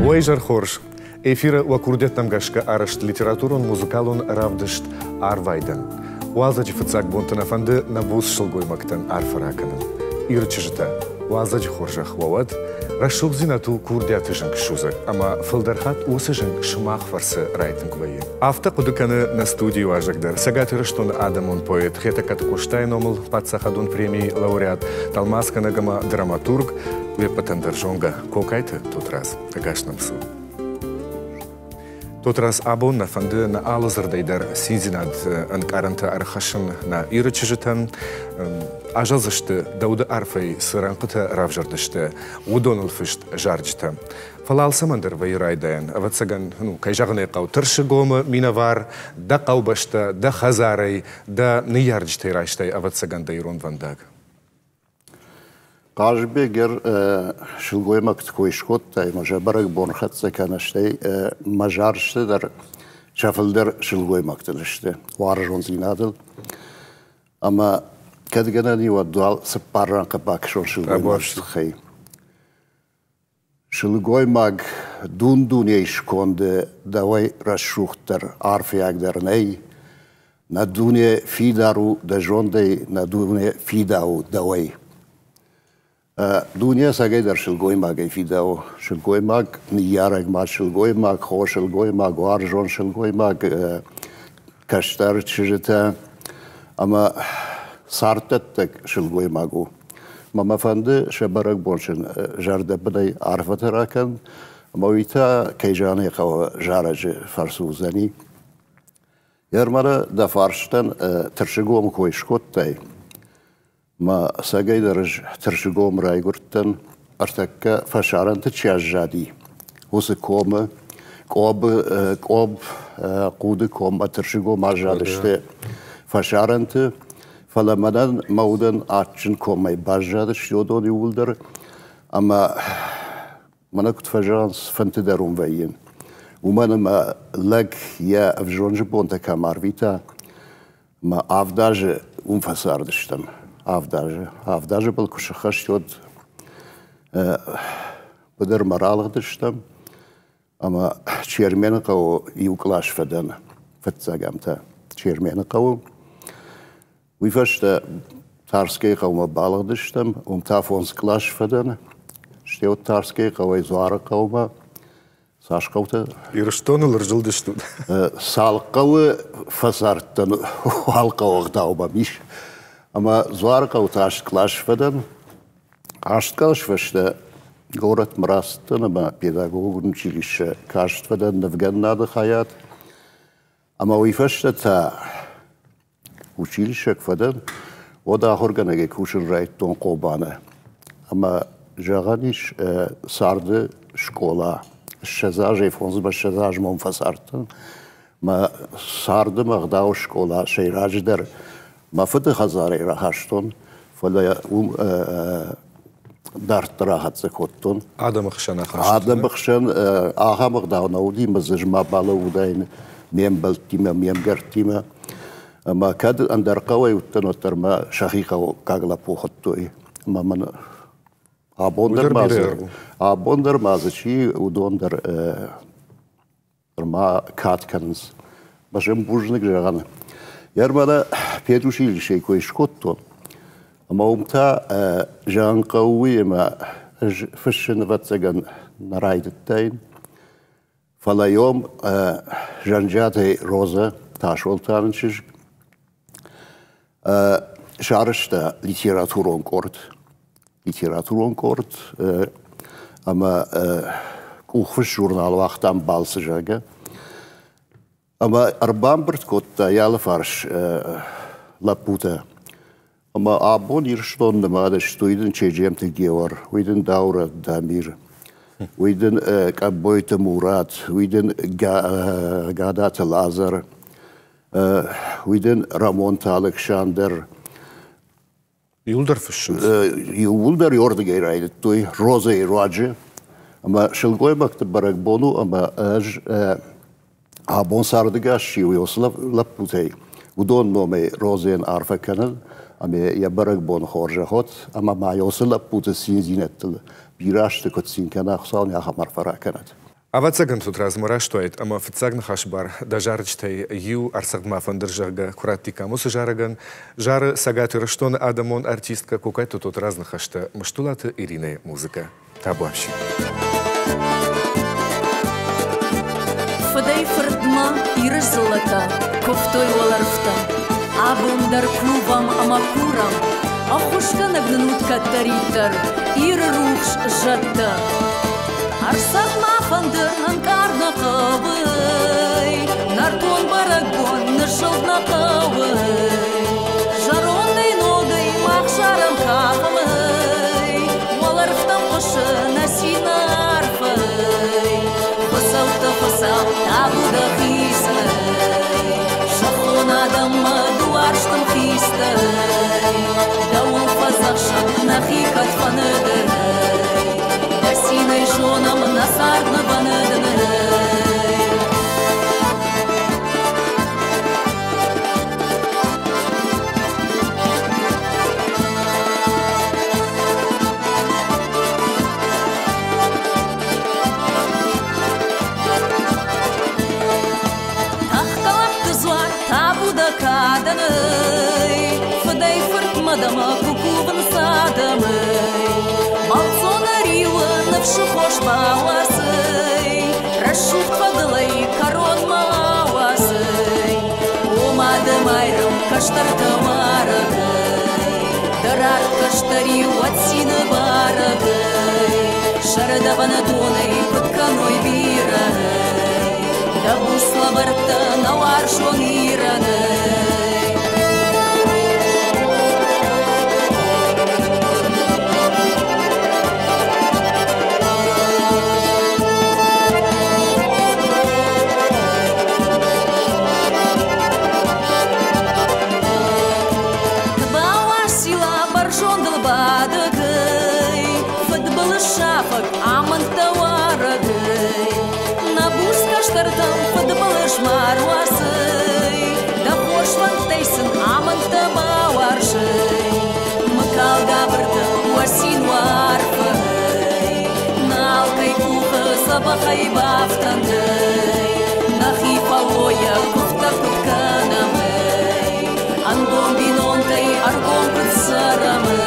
Уэйжар хорш. Эфира уакурдет намгашка арашт литературун музыкалун равдышт арвайдан. Уазаджи фыцак бунтанафанды набус шылгоймактан арфараканын. Ирчыжыта. Уазаджи хоржах вават. Рашук зинату курдятыжын кшузак. Ама фылдархат усыжын шмах фарсы райтын квайы. Авта кудыканы на студии важагдар. Сагатырыштун адамун поэт. Хета каткуштайн омыл патсахадун премии лауреат. Талмасканагама драматург. Вепатандар жонга. Кокайты тот раз. Агашнам су. Тот раз абон на фанды на алазардайдар синзинад анкаранта архашын на ирычыжытан. Ажазышты дауды арфай сыранқыты равжардышты. Удонылфышт жарджыты. Фалалсамандар вайрайдайын. Аватсаган кайжағыны қау тұршы гомы минавар, да қаубашта, да хазарай, да ныярджытай райштай аватсаган дайрон вандаг. Кажбегер шылгоймак ткойшкоттай, мажа барак бонхатса канаштай, мажаршты дар шафылдар шылгоймактылышты. Варжон зинадыл. Ама кәдгенәни вадуал сыппарран капакшон шылгоймактылхай. Шылгоймак дун-дуне ишконды давай расшухтар арфиягдарнай, на дуне фидару да жондай, на дуне фидау давай. Дуния сагайдар шылгоймак фидау. Шылгоймак ниярак ма шылгоймак, хо шылгоймак, варжон шылгоймак, каштар чыжыта. Ама сартаттак шылгоймагу. Мамафанды шабарак боншын жарда быдай арфатаракан. Мауита кайжаны қава жаражы фарсузани. Ярмара да фарштан тыршыгом койшкоттай. Ма сагайдарыж тыршыгом райгурттан артакка фашаранты чажжади. Осы комы, куды кома тыршыгом ажадышты фашаранты фаламадан маудан атчын комай бажжадыш йодон юлдар. Ама мана кут фажаранс фантидарум вайин. Уманама лаг я авжонжы бонта камарвита. Ма авдажы умфасардыштам. Авдажы был кушахаш йод быдар маралыгдыштам. Ама чермені қау юклаш фадан фатсагамта. Чермені қау. Уйфашта тарскей қаума балыгдыштам. Тафонс клаш фадан. Штеот тарскей қау айзуары қаума. Саш қаута. Ирыштонылыр жылдыштын. Салық қауы фасарттан ал қауы қаума миш. Ама зуарка уташ клашфадан, ашткалшвашта город Мрастан, ама педагогун училище каштфадан навганнады хаят. Ама уйфашта та училище кфадан, ода ахорганаге кушын райттон қобаны. Ама жағаниш сарды школа, шазажи фонзба шазаж момфасартын, ма сарды мағдау школа шейраждар. Мафыты хазары рахаштон, фала дарт рахатсы коттон. Адамықшан ахаштон. Адамықшан ағамық дауынауды, мазыжма балы удайын, мен бәлттима, мен гәрттима. Ма кәді андарқауай ұттан оттарма шахиқау қағла похыттой. Маманы абондар мазы чи удондар ма катканыз. Башым бужынық жағаны. Ярмада педучилище койшкотто. Ама умта жанқауи ема фышын ватсаган нарайдыттайн. Фалайом жанжатай роза ташолтанчыж. Шарышта литературон корт. Ама кухфыш журнал вақтан балсы жага. Ама арбамбырт котта ялы фарш лапута. Ама абон ирштонды мада штуйдын чежемті гевар, уйдын даура дамир, уйдын кабойты мурат, уйдын гадаты лазар, уйдын рамон талык шандыр. Юлдар фышын. Юлдар йорды гейрайды, той роза и раджи. Ама шылгой бақты барак бону, ама Абон сардыга шиу лапутай. Удон номе розен арфа канал, аме я барак бон хоржа хот, ама ма йосы лапута синзинеттл. Бирашты кот син канах сан я хамар фара канат. Авацаган тут размора штоит, ама фицагн хашбар, да жарчтай ю арсагма фандержага куратика мусы жараган, жары сагаты раштон адамон артистка кукайто тут разных хашта маштулаты Ирины музыка. Табуавши. Фадай фырдма ирзлата, кофтой валарфта, абундар клубам амакурам, ахушка нагнут катаритар, ир рухш жатта. Арсагма фандыр анкарна кавай, нартон барагон нышылдна кавай, жарондай ногай махшарам кавай, валарфтам кышы насина арфай, фасалта фасал табуда хисай, шахон адамма дуарштым хистай, даул фазахшам нахикат фаныдай, Синой жонам насардны баныдыны. Тахталапты зуар табуда каданы, фыдай фыртмадама кукубын садамы. Шухош баласый, расшух падлай корон малавасый, умады майрым каштарты марагай, дарар каштари уатсины барагай, шарадавана донай подканой бирагай, да бусла барта навар шон ирагай. Шафак, аман тауарагай, на бурска штартам подбалыш маруасай, да хош тейсын аман табауаршай, макал габырта уасин варфай, налкай куха забахай бафтандай, нахи палоя куфта кутканамай, ангом бинонтай аргом кутсарамай.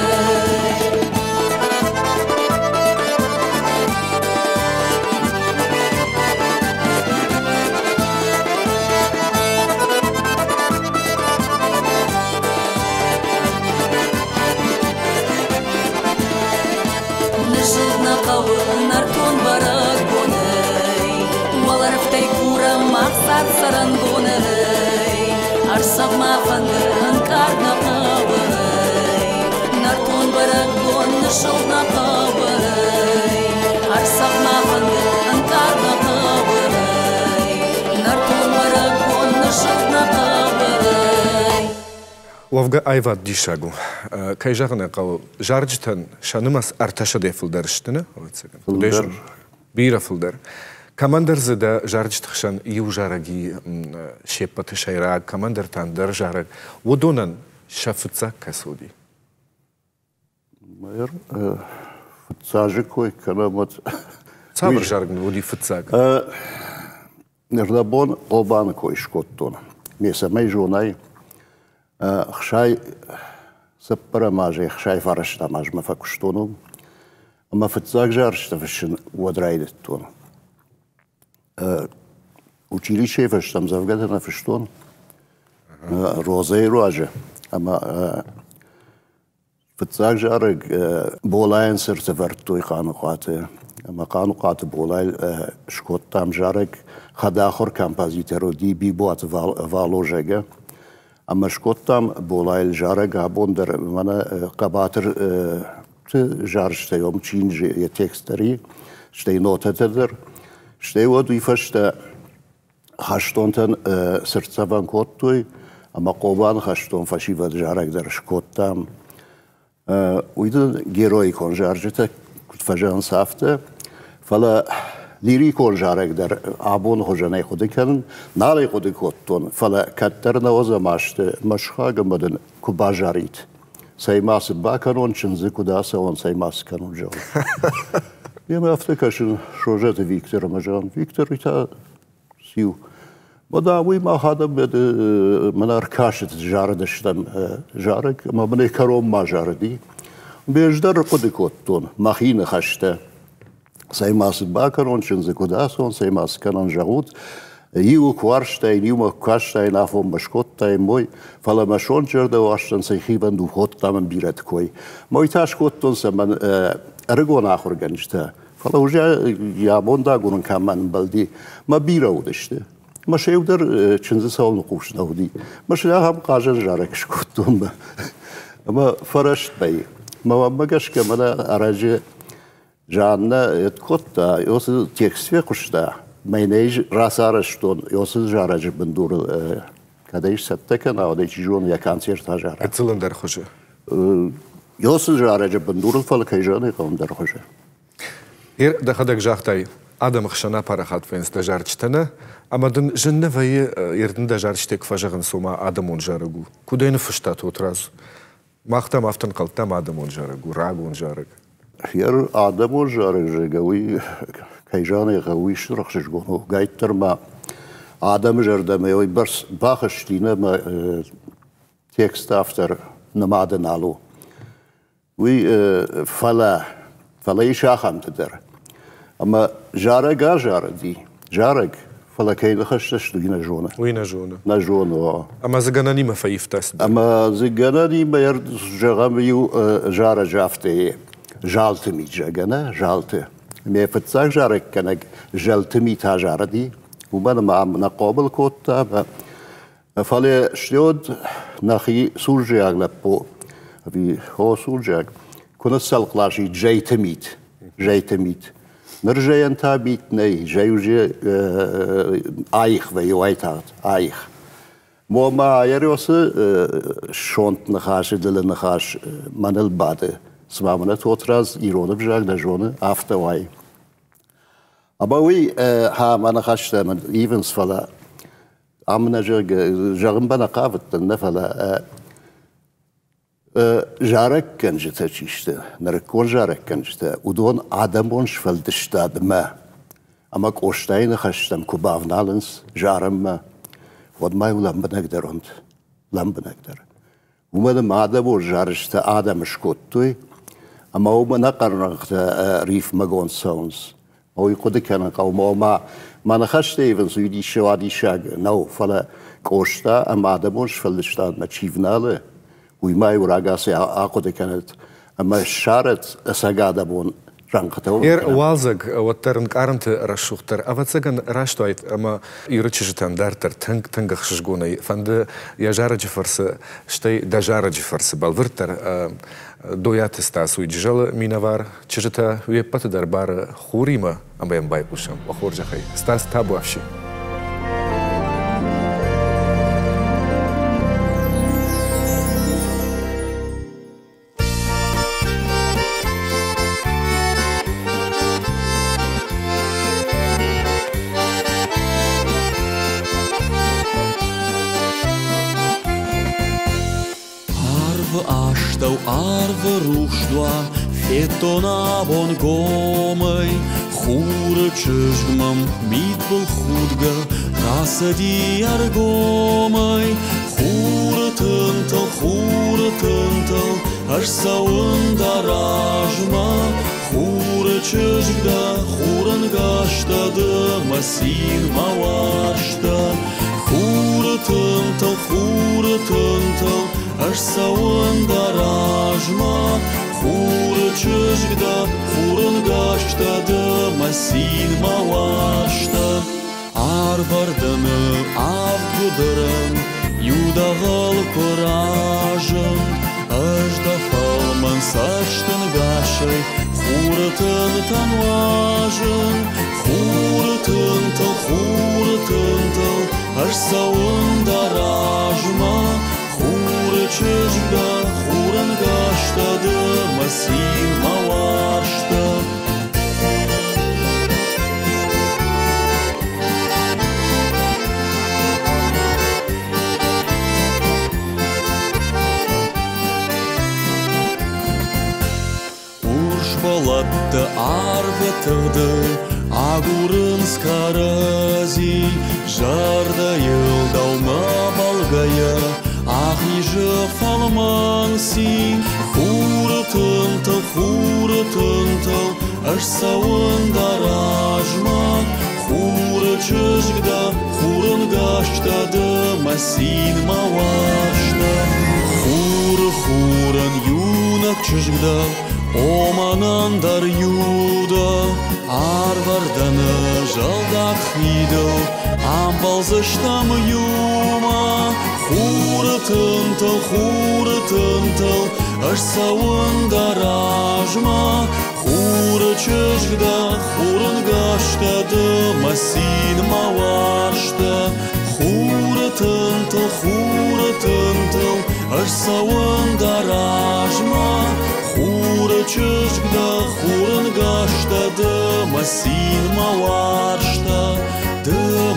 Нартон барагонай, валарфтай кура мақсат сарангонай, арсагма фандыр анкарна кавай, нартон барагон нышылна кавай, арсагма фандыр анкарна кавай, нартон барагон нышылна кавай. Лавга айват дишагу. Кай жағына қау жаржытан шанымас арташа дефілдар іштіні? Фылдар. Бейра фылдар. Командарзы да жаржытықшан ию жараги шеппаты шайраг, командар тандар жараг. Одонан шафыца касуди? Майыр, фыцажы кой, канамат... Сабыр жаргын оди фыцаг? Нырдабон обаны кой шкоттон. Месамай жонай. Хшай саппара мажи, хшай фарашта маж мафакуштону, ама фыцаг жаршта вышын уадрайдет тон. Училище выштам завгадана фыштон, роза и рожа, ама фыцаг жарыг болайын сырты вартой қану қаты, ама қану қаты болай шкоттам жарыг хадахор композитору ди бибуат валожега, Ама шкоттам болайл жараг абондар мана кабатыр жарштай омчинжи я текстари штай нотатадыр штай воду ифашта хаштонтан сырцаван коттой ама кован хаштон фашивад жарагдар шкоттам уйдын герой кон жаржыта кутфажан сафта фала لیریکون جارگ در آبون خودنای خودی کردن نالی خودی کردن فلا کتر نوازه مشخاگ مدن کباجارید سایماس با کنون چنزی کداسه اون سایماس کنون جو Miem aftekashin shojete Viktor Majan. Viktor ita siu. Mada wi ma hada med manar kashet jaradishtam jarek ma bne karom ma jardi. Bejdar qodikotton machine khashta. Sai mas bakaron chenze kodason sai mas kanon jarut. Iu kwarstein, iu ma kwarstein afom bashkotta moy fala mashon jerde washtan sai khiban du hottam biret koi. Moy tashkotton sa man ergo nakhorganishta. Fala uja ya bonda gunun kaman baldi ma bira udishte. Ma şeyvder çınzı savunu kuşna hudi. Ma şeyler ham qajar jarek şkuttum. Ama faraşt bey. Ma magaş kemala aracı janna etkotta yosu tekstve kuşta. Menej rasarışton yosu jaracı bindur kadayış satteken avda çijon ya kanser tajar. Etzilander hoca. Yosu jaracı bindur fal kayjane qamdar hoca. Da hadak jahtay adam khshana parahat ven stajarchtana amadan jennevay yerden dajarchtek fajagan soma adam on jaragu kudayne fshtat otraz maqtam aftan qaltam adam on jaragu rag on jarag yer adam on jarag gawi kayjane gawi shrakhsh gono gaytter ma adam jardame oy bars bakhshtina ma tekst after namaden alu wi fala ishaham der. Ama jarag jaradi. Jarag fala kayla khashtash dugina jona. Wina jona. Na jona. Ama zaganani ma faiftas. Ama zaganani ma yard jagam yu jara jafte jaltmi jagana jalte. Me fatsag jarag kanak jaltmi ta jaradi. وبنا مع نقابل كوتا فالي شلود نخي سورجي أغلب بو في هو سورجي كنا سالقلاشي جايتميت نرجع ينتابيت ني جايوجي آيخ ويوايتات آيخ مو ما يريوس شونت نخاش دل نخاش من الباده سمعنا توتراز إيرونه بجاك دجونه أفتواي أبوي ها ما نخاش من إيفنس فلا عمنا جرم بنا قافت النفلا جارك كان جتا تشيشتا نركور جارك كان جتا ودون عدمونش فلدشتاد ما أما كوشتاين خشتم كوبافنالنس جارم ما ود ما يولم بنقدرونت لم بنقدر ومدام عدمو جارشتا عدم شكوتوي أما هو نقرنقت ريف ماغون سونز هو يقول كان قوم ما نخشت إيفن سويدي شوادي شاق نو فلا كوشتا أما عدمونش فلدشتاد ما تشيفناله وما يوراغاسي أقول كانت أما شارت أساقادة بون رانقته. والزق وترن كارنت رشوختر أفتسجن راشتويت أما يرتشجتان دارتر تنگ خشجوني فند يجارج فرس شتي دجارج فرس بالورتر دويات ستاسوي جل مينوار تشجتا ويبت دربار خوريما أما ينباي بوشم وخورج خي ستاس تابو أفشي. Arve rușdoa, fetona von gomăi, hură cășgmăm, mitbul hudgă, rasă diar gomăi, hură tântăl, aș sau îndarajma, hură cășgda, hură-n gaștă, dă-mă sin mă oaștă, hură tântăl, aș sau îndarajma, hură cășgda, hură-n gaștă, dă-mă sin mă oaștă. Arvardănă, avgudărân, iuda hăl părajân, aș da falmăn saștân gașăi, hură tântănoajân, hură tântăl, aș sau îndarajma, hură cășgda, hură-n gaștă, dă-mă sin mă oaștă. Ятты арветылды агурын скарази жарда йылдалма балгая ахижы фалманси хурытынтыл ашсауын даражма хуры чыжгда хурын гаштады масин мавашта хурын юнак чыжгда оманандар юда арварданы жалдақ хидыл амбалзыштам юма хурытынтыл ашсауын даражма хуры чыжгда хурын гаштады масин мавашта хурытынтыл ашсауын даражма хуры чыжгда хурын гаштады масин мавашта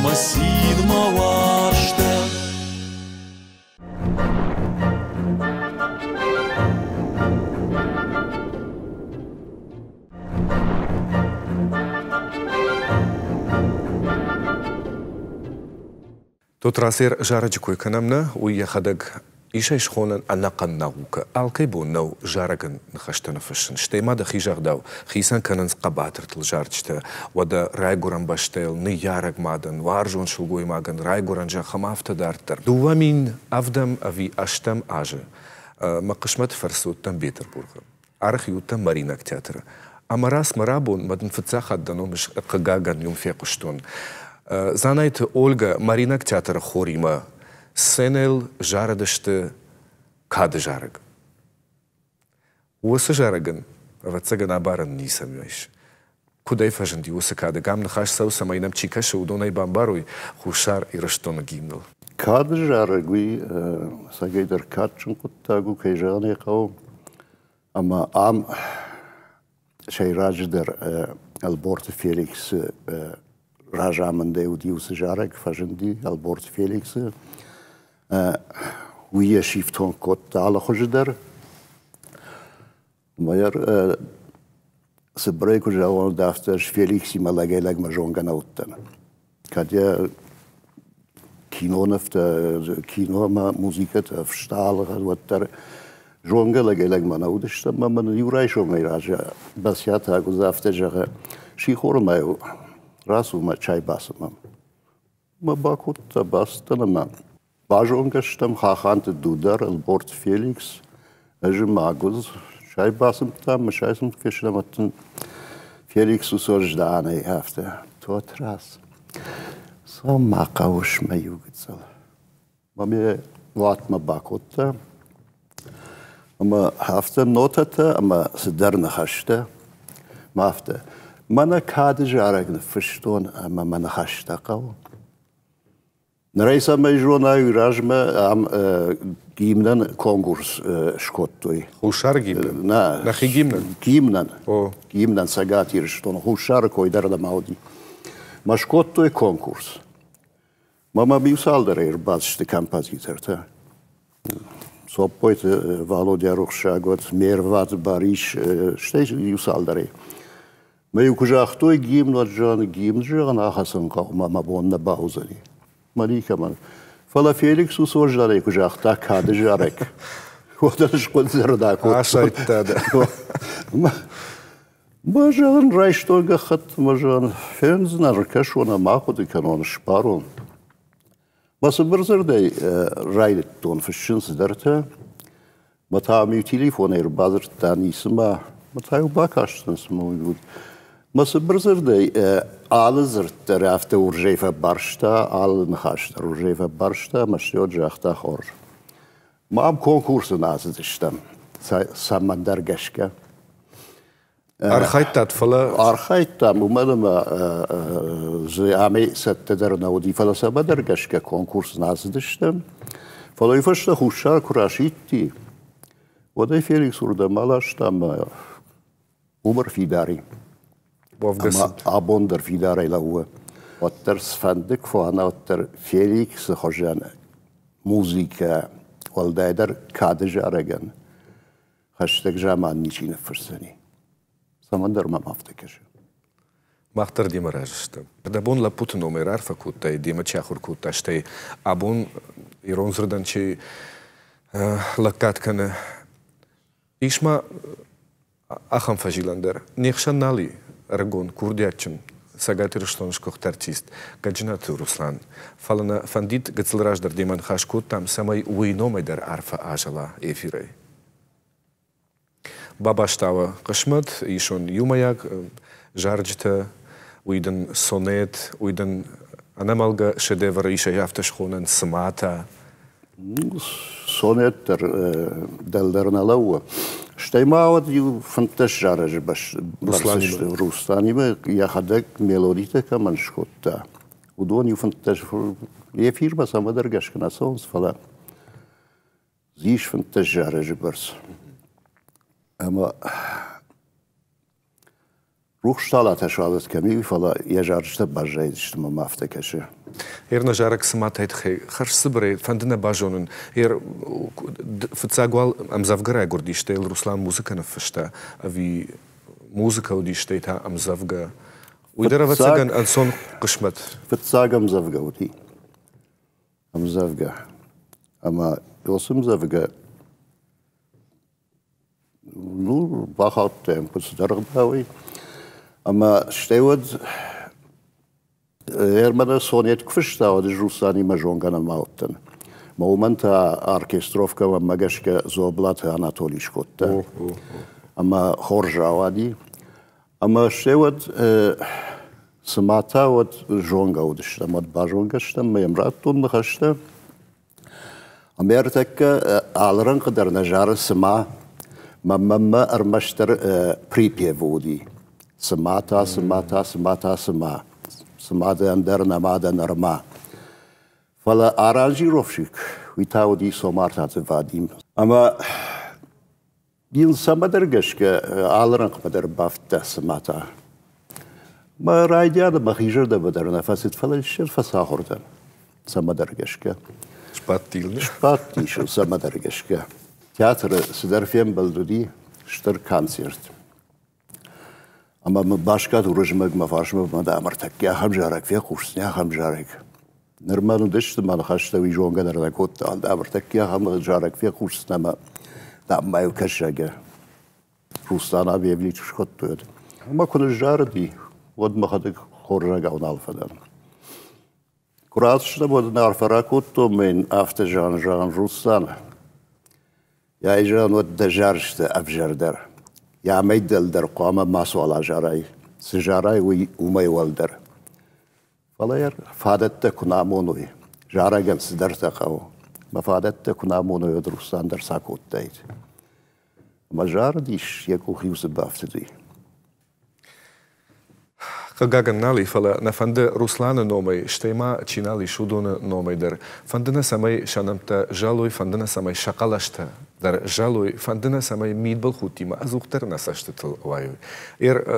масин мавашта. Тут расер жарачку экономна уехадак ишайш хонан анакан наука алкай боннау жараган нахаштана фашин штеймада хижагдау хисан кананс қабатыртыл жарчты вада райгуран баштел ны яраг мадан варжон шулгой маган райгуран жахамафта дартар дуамин авдам ави аштам ажы мақышмат фарсуттан Петербурга архиуттан Маринак театра амарас марабун мадан фыцахаддану миш қагаган юмфеқуштун Занайт Ольга Маринак театра хорима сенел жарадышты кады жарыг. Осы жарыгын ватсаган абарын нисамеш. Кудай фажанди осы кады гамны хаш сауса майнам чикаша удонай бамбаруй хушар ираштона гимнал. Кады жарыгуй сагайдар кадчын куттагу кайжаны қау. Ама ам шайрадждар Алборт Феликс Ражамында удиусы жарыг фажанди Алборт Феликс уия шифтон котта ала хождар. Майер сбрейку жавон дафтер Феликс малагелаг мажонга науттан. Кадя кино музиката в шталах ваттар жонга лагелаг манаудышта маман юрай шонгай ража басята гузафтер жага шихормаю расу ма чай басмам. Ма бакутта бастанама. Бажонгаштам хаханты дудар Алборт Феликс ажы магуз чай басым там шайсым кешламаттын Феликс усожданай хафта тот раз. Сам макауш маюгцал. Маме ватма бакутта. Ама хафта нотата ама сдарна хашта. Мафта. Мана кады жарагны фыштон ама мана хашта кау. Нарайса майжона юражма ам гимнан конкурс шкоттой. Хушар гимнан? Нахи гимнан? Гимнан. Гимнан сагатир, что хушар койдар да мауди. Ма шкоттой конкурс. Мама бюсалдерер базшты композитор. Соппойт Володя Рухшагот, Мерват Бариш, штейш бюсалдерер. Ма юкужахтой гимнан жан ахасан кау мама бонна баузани. Малика ман. Фала Феликс усождали кужахта кады жарек. Одаш концерда кот. Ашайттады. Мажан райштойга хат мажан фензнар кашона махуды канон шпарон. Масы бірзірдей райлеттон фішінсіздерті. Матамию телефон ер базырттан исіма. Матаю бакаштынсыма уйгуд. Масы бірзірдей алы зырттар афта уржейфа баршта, алы нахаштар уржейфа баршта, машиот жахта хор. Маам конкурсы назыдыштам. Самандар гашка. Архайттат фала? Архайттам. Умадама ами саттадар науди фала самандар гашка конкурс назыдыштам. Фала юфашта хушар курашитти. Одай Феликс урда малаштам умар фидари. Абондар фидари лауа. Оттар сфандык фуана оттар Феликс хожан музыка والدايدر كادج أرجان خشتك جامان نيشين فرسني Samandar ma maftekesh. Maqtar dimarajishdi. Dabun la Putin omerar fakutai dimachachur kutashtai abun ironzurdan chi lakatkana ishma ахам фажиландер. Нехшан нали рагон курдячен сагатир штоншкох артист. Гаджинат Руслан. Фалана фандит гацлраждар деман хашкут там самай уйномайдар арфа ажала эфирей. Бабаштава кашмат ишон юмаяк жарджта уйден сонет уйден анамалга шедевр иша яфташхонен смата. Сонет дельдерналауа. Штаймават ю фанташараж баш Русланима я хадак мелодитека маншкотта. Удон ю фанташ ефирма самадар гашкана сонс фала. Зиш фанташараж барс. Ама Ruhstala teşalat kemi fala yajarjta bajaydı ma maftekeşe. Erna jarak smatayt xey xarşsıbre fandına bajonun ftsagwal am zavgara gordishtel Ruslan muzikana fshta avi muzika udishteta am zavga uydara vatsagan anson qishmat Ftsagam zavga uti am zavga ama yosum zavga nur bahat tempus dargdawi ama stewad Ermada Sonet kfishta od Rusani majongana mauten. Momenta orkestrovka wa magashka zoblat Anatoliy Shkotta. Ama Khorjawadi. Ama stewad smata od jonga odishta mod bajongashta memratun khashta. Amertakka alran qadar najar sma mamma armashtar pripevodi. Smata smata smata sma. Smada anderna mada norma. Fala aranjirovщик, витауди сомартат вадим. Ама бил самадаргашка алранг бадар бафта смата. Ма райдяда махижерда бадар нафасит фала шер фасахордан. Самадаргашка. Шпаттилни. Шпаттишл самадаргашка. Театр сдарфем балдуди штар концерт. Ama başka duruşmak mafaşma bana amartak ya hamjarak ve kurs ya hamjarak. Normalde işte man haşta vi jonga da kot aldı amartak ya hamjarak ve kurs nama da mayu kaşaga. Ruslan abi evli çıkottu. Ama konuşardı. Od mahadık horjaga on alfadan. Kuratışta bu da arfara kottu men afta jan Ruslan. Ya ijan od da jarşta afjardar. يا ميدل در قامة ما سوالا جاراي سجاراي وما يولدر فلا ير فادت كنامونوي جاراجن سدر تقاو ما فادت كنامونوي يدرسان در ساكوت دايت ما جار ديش يكو خيوس بافتدي Kagagan nali fala na fande Ruslana nomaj štema činali šudona nomaj dar fandena samaj šanamta žaloj fandena samaj šakalašta dar žaloj fandena samaj midbal hutima azuhtar nasaštetel vaju.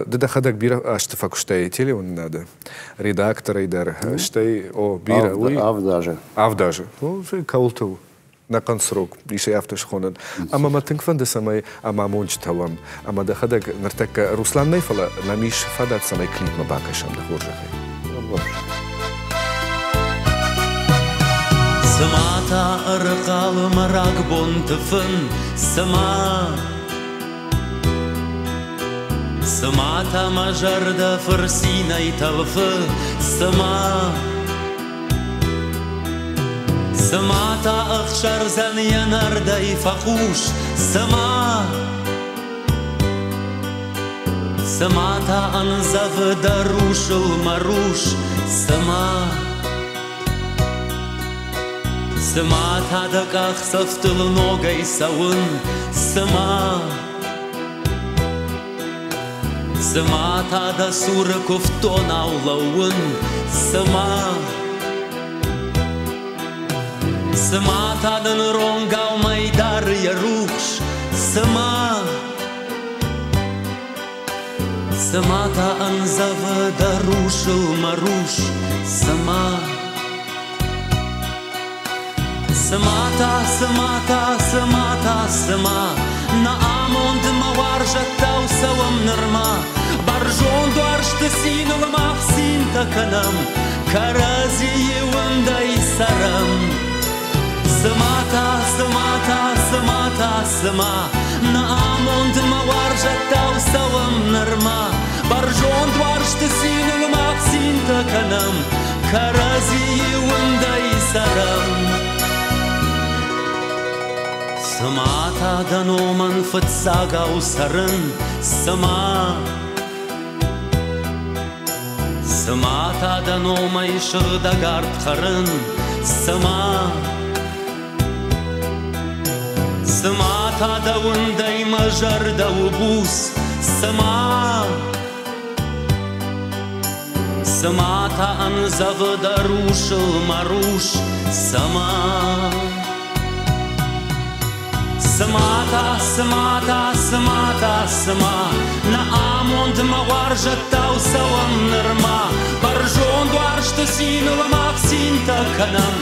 Da hadak bira ašte fakuštej telefon nada redaktora dar štej o bira uj avdaže. To je kaultov na konstruk iše aftašhonan. Ama matink fande samaj ama monč talam. Ama da hadak nartak Ruslan nejfala namiš fadat samaj klip mabakašam da horžahay. Samata arqal marak bontfın sama Samata majarda farsina italfı sama Samata akhshar zan yanarda ifaqush sama Samata anzav darushul marush sama Samata dakakh saftul nogay sawun sama Samata da sur kufton awlawun sama Samata dan rongaw maydar yarush sama Samata anzav darushul marush sama Samata, samata, samata, sama Na amond ma warja tau sawam nirma barjon doar shtesinul maqsinta kanam karazi wandai saram Samata, samata, samata, sama Na amond ma warja tau sawam nirma barjon doar shtesinul maqsinta kanam karazi wandai saram Samata danoman fatsaga usaran sama Samata danoma ishda gard kharan sama Samata da wandai majar da ubus sama Samata anzav darush marush sama Samata, samata, samata, sama Na amond ma warja tau sawam nirma Barjon doar shtesinul maqsinta kanam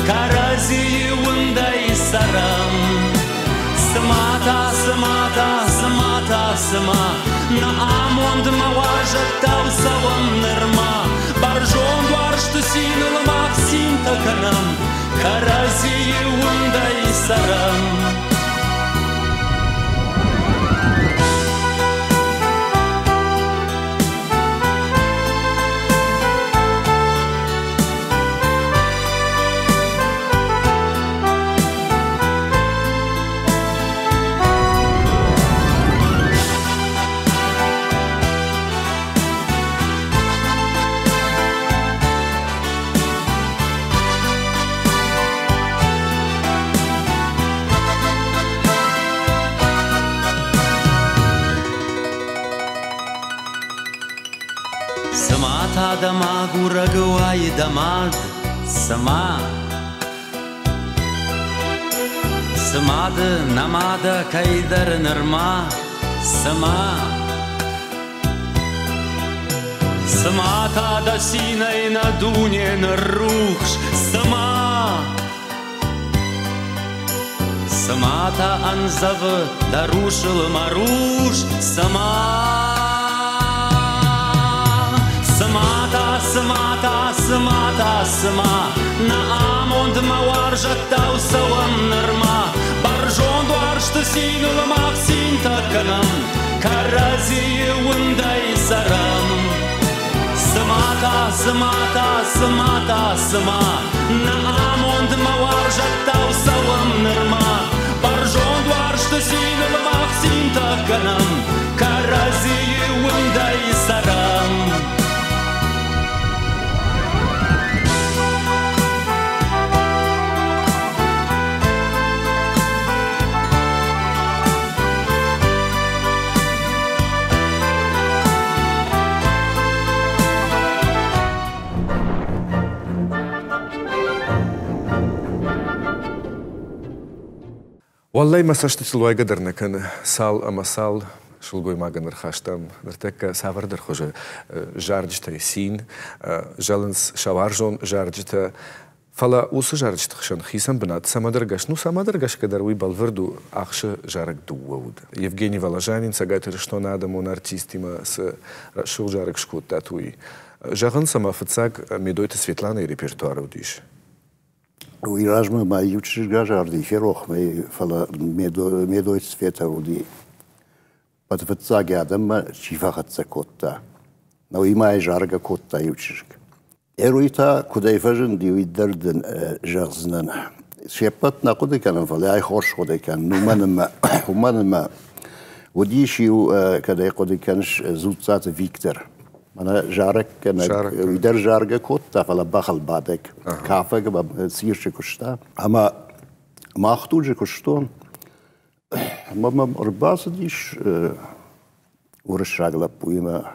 Karazi wandai saram Samata, samata, samata, sama Na amond ma warja tau sawam nirma Barjon doar shtesinul maqsinta kanam Karazi wandai saram Samata dama guragwai damad sama Samad namada kaidar nirma sama Samata da sinai na dunje na ruhš sama Samata anzav da rušil maruš sama Samata, samata, samata, sama Na amond ma warja tau sawam nirma Barjon doar shtesinul maqsinta kanam Karazi wandai saram Samata, samata, samata, sama Na amond ma warja tau sawam nirma Barjon doar shtesinul maqsinta kanam Karazi wandai saram Wallahi masashti silway gadarna kan sal amasal shulgoy magan khashtam dertek savarder khoje jarjta sin jalans shawarjon jarjta fala us jarjta khshan khisam bnat samadargash nu samadargash kadarwi balverdu akhsh jarag duwud Evgeny Volozhanin sagayter что надо mon артистима с shul jarag shkut tatui jagan sama fatsag medoyte Svetlana repertoire udиш We razme ma jutjes gajardi feroch me fala medoit sveta udi. Pat vatsa gadam ma chifachat zakotta. No ima jarga kotta jutjes. Eruita kudai fajen di widarden jarznan. Shepat na kudai kan fala ay khosh kudai kan numanma ودي شيء كذا يقول كانش زوجات فيكتور أنا جارك أنا يدر جارك كوتا فلا بخل بعدك كافك بصير كشتا أما ما أختوج كشتون ما رباص ديش ورش رجلا بويما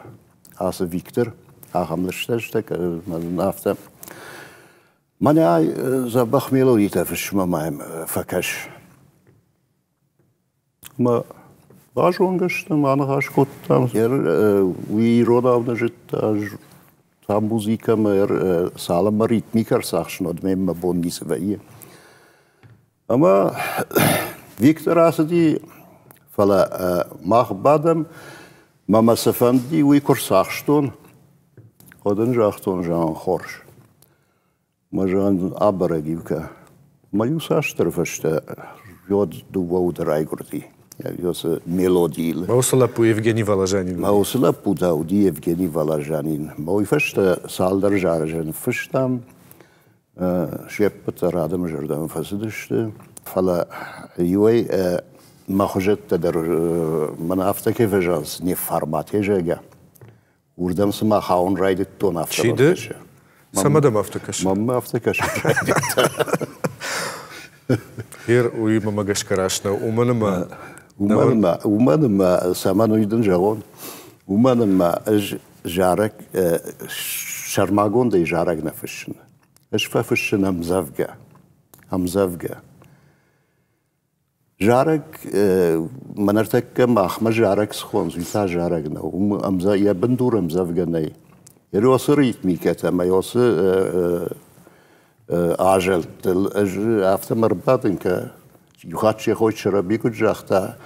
آس فيكتور آخم لشتك ما نافته من أي زبخ ميلودي تفش ما معهم فكش ما Важно гашта, манахаш кот там. We рода внажит та музика мер салам ритмикар сахшно дмем бонни свее. Ама Виктор асади فلا ماخ بعدم ما سفندي ويكرساخشتون قدن جاختون جان خورش ما جان أبرقيوكا ما يوساش ترفشت يود دوو درايغردي يوس ميلوديل ما وصل بو يفغني فلاجانين ما وصل بو داودي يفغني فلاجانين ما ويفشت سالدر جارجن فشتام شيبت رادم جردان فسدشت فلا يوي ما خجت در من أفتى كيف جالس نفرماتي جاجا وردم سما خاون رايدت تون أفتى شيدر سما دم أفتكش ما أفتكش هير ويما ما جاش كراشنا ومنما سما نيدن جاون ومنما جارك شرماغون دي جارك نفشن اش ففشن همزافقة جارك منرتك ما جارك سخون زيتا جاركنا ومزا يا بندور همزافقة ناي يروس ريتميكا ما يوس عجل after مرباطن ك يخاتشي خوش شربي كل جاختا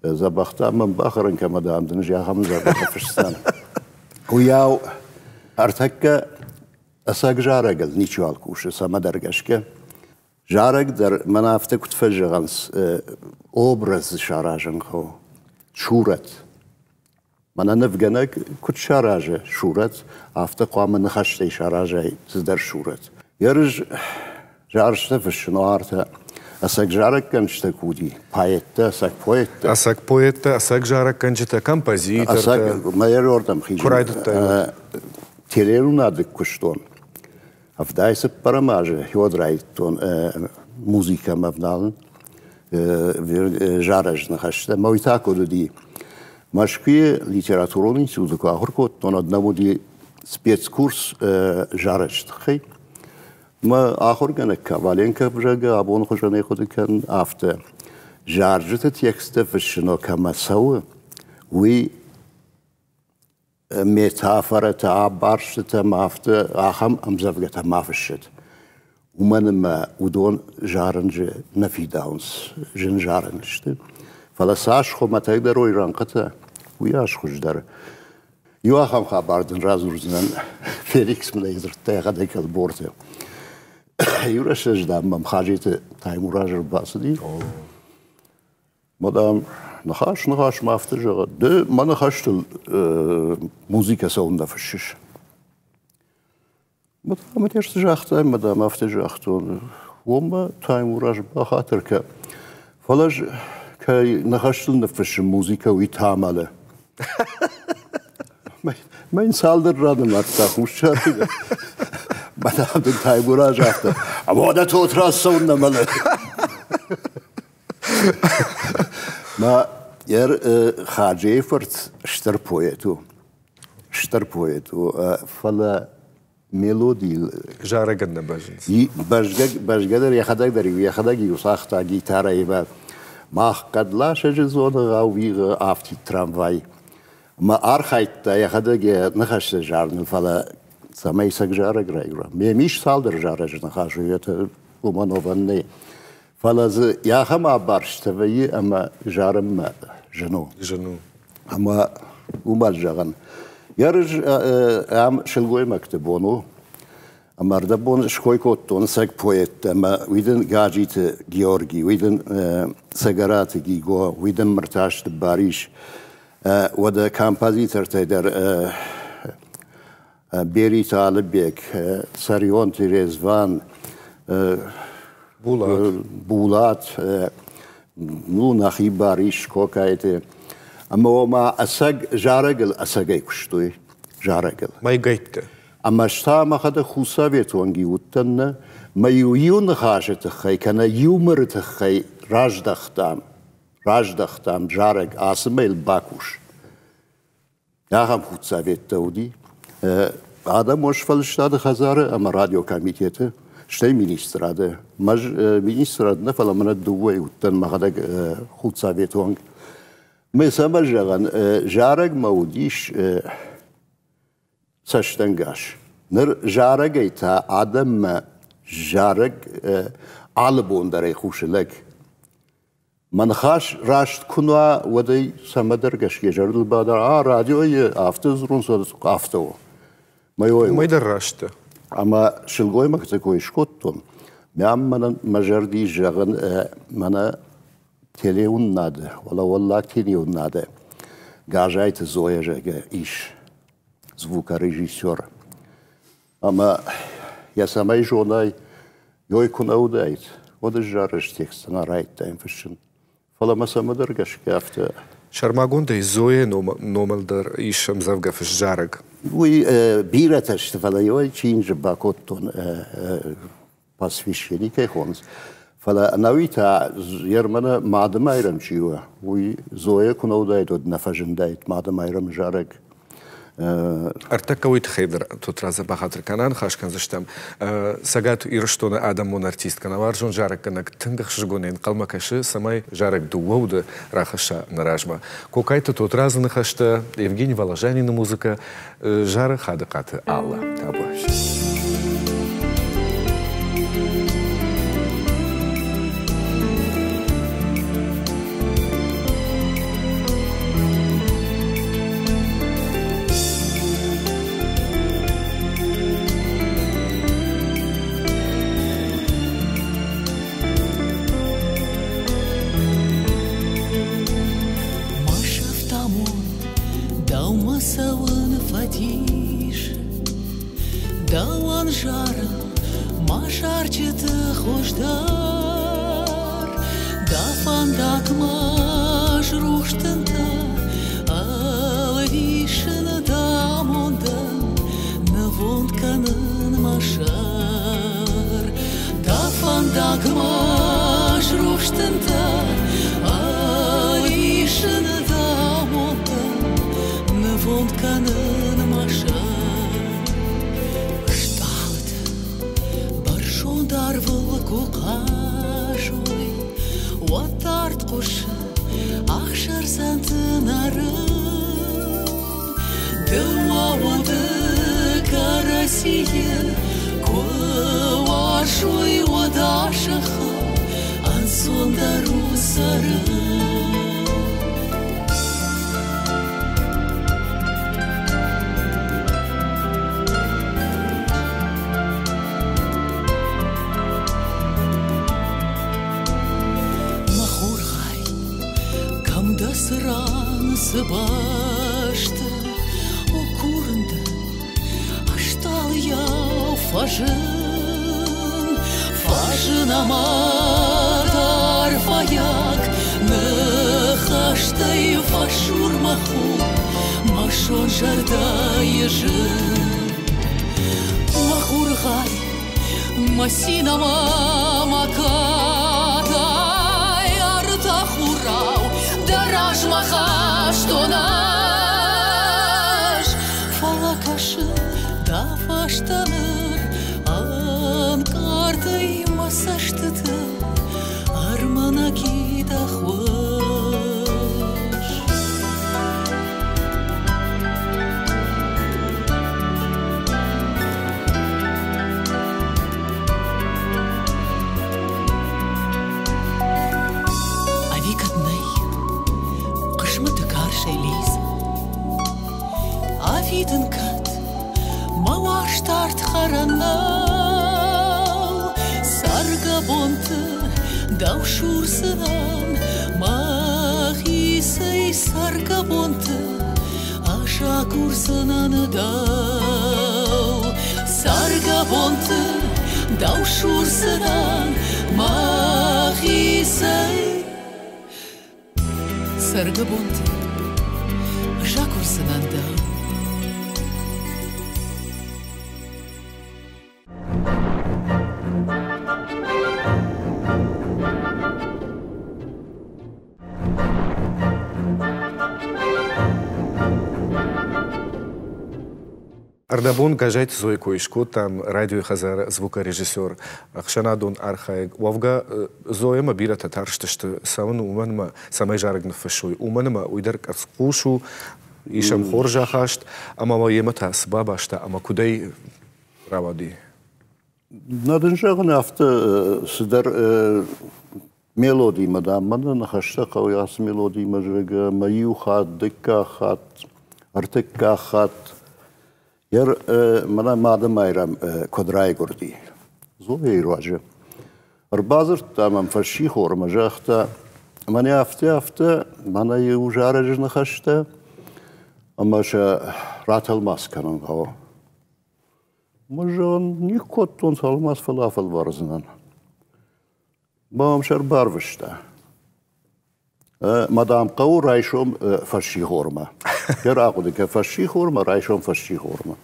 زبختا من باخرن كمدام دنجا همزة بفشستان وياو ارتك اساق جارقل نيشوال كوش سما درقشك جارق در منافته كنت فجغنس اوبرز شاراجن خو شورت من نفقنك كنت شاراجة شورت after قام نخشتي شاراجة زدر شورت يرج جارش تفش نوارتا أساق جارك كنجتا كودي بايتا أساق بويتا أساق بويتا أساق جارك كنجتا كمبازيتر أساق ما يروردم خيجي كرايدتا تيريرو نادك كشتون أفداي سبراماجة يود رايتون موسيقى مبنالن جارج نخشتا مويتاكو دي مشكي ليتراتورون институту آخر تون одному دي спецкурс جارج تخي ما آخر كان كوالين كبرجع أبون خشانة خود كان أفته جارجة تيكست فشنو كما سوى وي ميتافرة تعبارش تما أفته أهم أمزفقة تما فشت ومن ما ودون جارنج نفي داونس جن جارنجت فلا ساش خو ما تقدروا يرانقته وياش خوش داره يواخم خبردن رازورزن فيليكس ملايزر تاخد هيك البورته يورش جدام مم خاجيت تايموراجر باسدي مدام نخاش ما افتجا ده ما نخاشت موسيقى سوندا فشش مدام تيرس جاخت مدام افتجاختون وما تايموراج بخاطر ك فلاج كاي نخاشت نفش موسيقى ويتعمله ما ينسالدر رادن أرتاح مشاركة بدأت تايموراج أفته أبغى توتراس سونا ماله ما ير خارجي فرت اشتر بويتو فلا ميلودي جارقنا باجنس باشقدر ياخدك يوساختا جيتارا يبا ما قد لا شجزون غاوي افتي ترامواي ما أرخيت ياخدك نخش جارن فلا سامي سجارة غيره ميش سالدر جارج نخاشوية ومنوفني فلا يا خما بارش تبي أما جارم جنو أما وما جاغن يرج أم شلوي مكتبونو أما ردبون شكوي كوتون سك بويت أما ويدن جاجيت جيورجي ويدن سجارات جيجو ويدن مرتاش تباريش وده كامبازيتر تقدر بيري طالبك سريون تريزوان بولات نو نخي باريش كوكايتي اما وما اسق جارقل اسقي كشتوي جارقل ما يقيت اما شتا ما خد خوسابيت وانجي وتن ما يويون خاشت خي كان يومر تخي راج دختام جارق اسميل باكوش يا هم خوسابيت تودي Adam hoş falışladı Hazarı ama radyo komiteti şey ministradı. Maj ministradına falan bana duvay uttan mağada hutsavet wang. Mesela jagan jarag maudiş saçtangaş. Nır jaragayta adam jarag albondare khushlak. من خاش راشت کنوا ودی سمدر گشکی جردل بادر رادیوی آفتز رون صد آفتو ما يدر راشته اما شلگوی ما کسی کویش کتون میام من مجردی جگن من تلیون ناده والله تلیون ناده گاجایت زویا جگه ایش звукорежиссер. Ama yasamayı jonay yoy kunavdayt. O da jarış tekst na right time fişin. Falama samadır gaşkafta. Şarmagonda zoye nomaldır işim zavga fiş jarag. Uy birataş fala yoy çince bakotton pasvişeli khons. Fala navita yermana madem ayram çiwa. Uy zoye kunavdayt od nafajındayt madem ayram jarag. Артаковый хейдер тут раза бахатыр канан хашкан заштам сагат ирштоны адамон артистка навар жон жарак канак тынгах жгонен калмакашы самай жарак дуоуды рахаша наражма кокайты тут разны хашта Евгений Воложанин музыка жары хадыкаты Алла табаш. Дауан жары, машарчыты хождар, дафандак маш руштында, алвишыны дамондан, навонтканын машар. Дафандак маш руштында, алвишыны дамондан, навонтканын машар. Дарвал кукашой, уатарт кушы, ахшар сантынарын. Дауаванды карасие, куашой уадашаха, ансондару сарын. Sıranısı başta o kurunda aştal ya fajın amadar fayak ne haştay faşur mahu maşon jarda yejin mahur gay masinama makaday arta hurau Дараж махаш тонаш Фалакашы да фаштаныр Анкардай масаштыты Арманаки да хваш Авиден кат, мауаш тарт харанал, сарга бонты, даушурсынан, махисай сарга бонты, аша курсынан дау. Сарга бонты, даушурсынан, махисай сарга бонты, аша курсынан дау. Ардабон гажайт Зои Коишко, там радио Хазар, звукорежиссер Ахшанадон Архайг. Вавга Зоя ма бира татарштышты самын уманма самай жарагны фашой. Уманма уйдарк асқушу ишам хоржа хашт, ама ма емата сбабашта, ама кудай равади. Надын жағын авты сыдар ميلودي مدامنا نخشتق أو ياس ميلودي مجرقة مايو خات دكا خات ارتكا خات ير منا مادم ايرم كدراي قردي زوي راجع اربازر تمام فشي خور مجاختا من يافتا منا يوجارج نخشتا اما شا رات الماس كانن هو مجان نيكوتون سالماس فلافل ورزنن بام شر بارفشتا مدام قو رايشوم فشي خورما ير اقودك فشي خورما رايشوم فشي خورما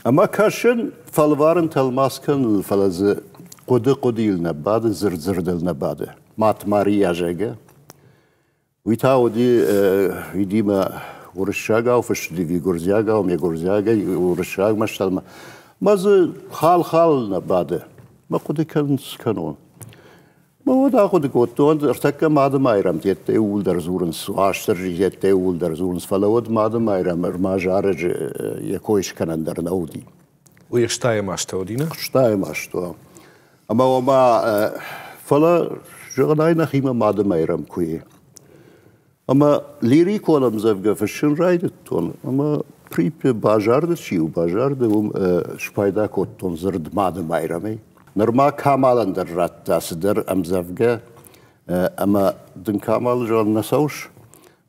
اما كاشن فالوارن تلماسكن فلز قديل نباد زردل نباد مات ماريا جاگه ويتاودي يديما ورشاغا وفش دي غورزياغا ومي غورزياغا ورشاغ مشتلما ماز خال نباد ما قدك كانون ما هو دا قدك وتون ارتكا مادم ايرم تيت اول درزورنس واشتر جيت اول درزورنس فلود مادم ايرم ما جارج يكويش كان در نودي ويشتاي ماشتا ودينا شتاي ماشتا اما وما فلا جغناي خيمه مادم ايرم كوي اما ليريك ولم زفقه فشن رايدتون اما بريب باجارد شيو باجارد شپايدا كوتون زرد مادم ايرمي نرما كامالن در رات در امزفقه اما دن كامال جان نسوش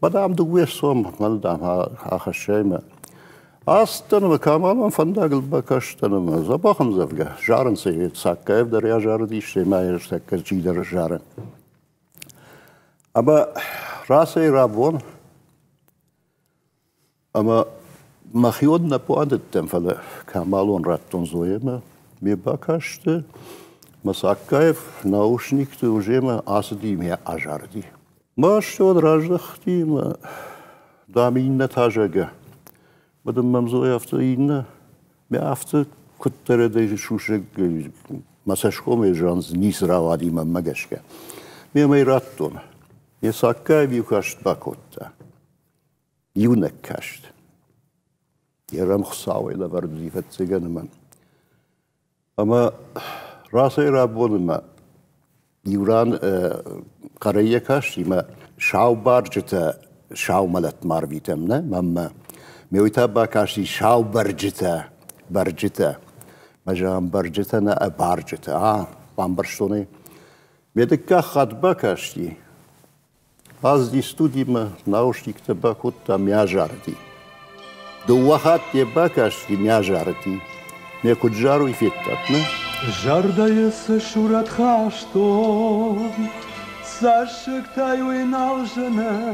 مدام دوية صوم ملدام آخر شيء ما أستنم كامالن فندقل بكشتنم زباخم زفقه جارن سيد ساكايف در يا جاردي شيء ما يرتكر جي در جارن اما راسي رابون اما مخيود نبوادتم فلا كامالون راتون زويما ميباكاشت مساكايف наушник-то уже мы асди me ажарди. ما что драждахти ما даминна тажага. Бадам мамзой автоинна me авто куттере де шушек масашкоме жанз нис равади мамагашка. Me раттон. Me саккаев юкашт бакотта. Юнек кашт. Ярам хсауй да варди фетсеганман. Ama rasay rabonuma yuran karaya kaşima şavbarcıta şavmalat marvitemne mamma mevita bakaşi şavbarcıta barcıta majam barcıta na barcıta bambarstone medika khat bakaşi az di studima nauşnikta bakutta miajardi do wahat ye bakaşi miajardi ne kudjaru ifittatna Жардая се шурат хаштон, сашыктаю иналжына,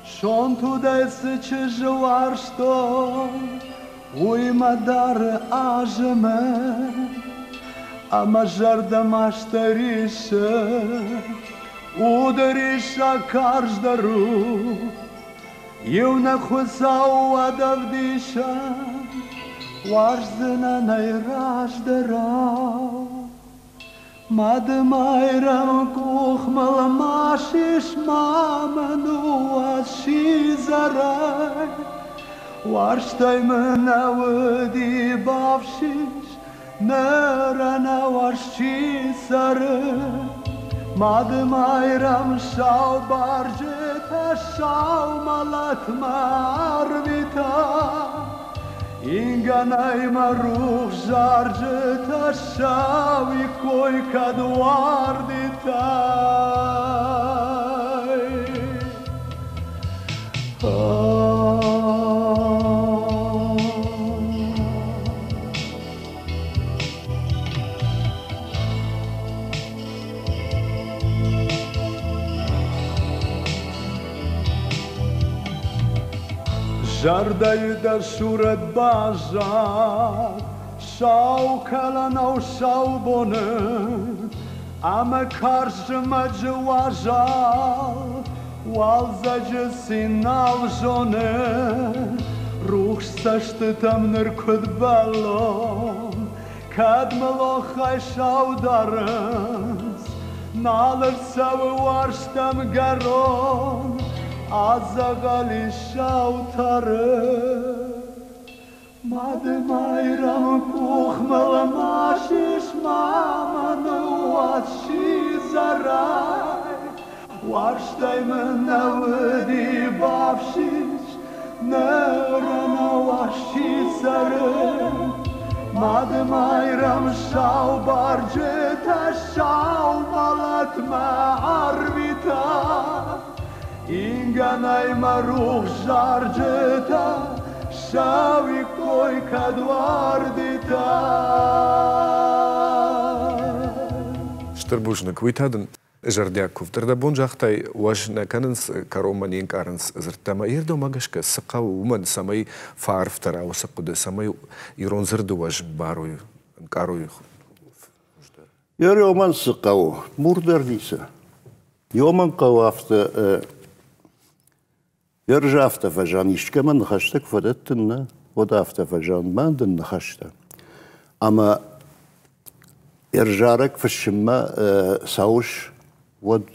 шон тудай се чежуарштон, уймадары ажымы, ама жарда маштариша, удариша каждару, юна хусау адавдиша, Varzına nayrajdarau Madım ayram kuhmal maşiş mamanu aşizaray Varştayım navdi bavşiş Nörana varşisarı Madım ayram şav barcıta şav malatma arvita Inganai maruh jarje tashavi koi Жардаю да шурат бажат, шау каланау шау боны, ама каршыма жуажал, валзаджы синал жоны, рух сашты тамныр күд балон, кадмылохай шаударыз, налыр савы варштам гарон, Azagali şautarı Madım ayram kuhmalı maş shish mama no what she's a right. Wash them now the babshish never know what she's a right. Mad mayram shau barjeta shau malat ma arvita. Inganai maruch jarjeta shavi koi kadwardita. Штърбужнак уитаден жардяков. Дърда бунжахтай уаж наканенс кароманин каренс зъртама. Ирдо магашка сақау уман самай фарфтара усақуды самай ирон зырды уаж баруй каруй. Яр йоман сақау мурдерниса. Йоман қауафта يرجع فجان يشكمن خشتك فدتنا ودافت فجان ما دن خشته أما يرجعك في الشماء ساوش ود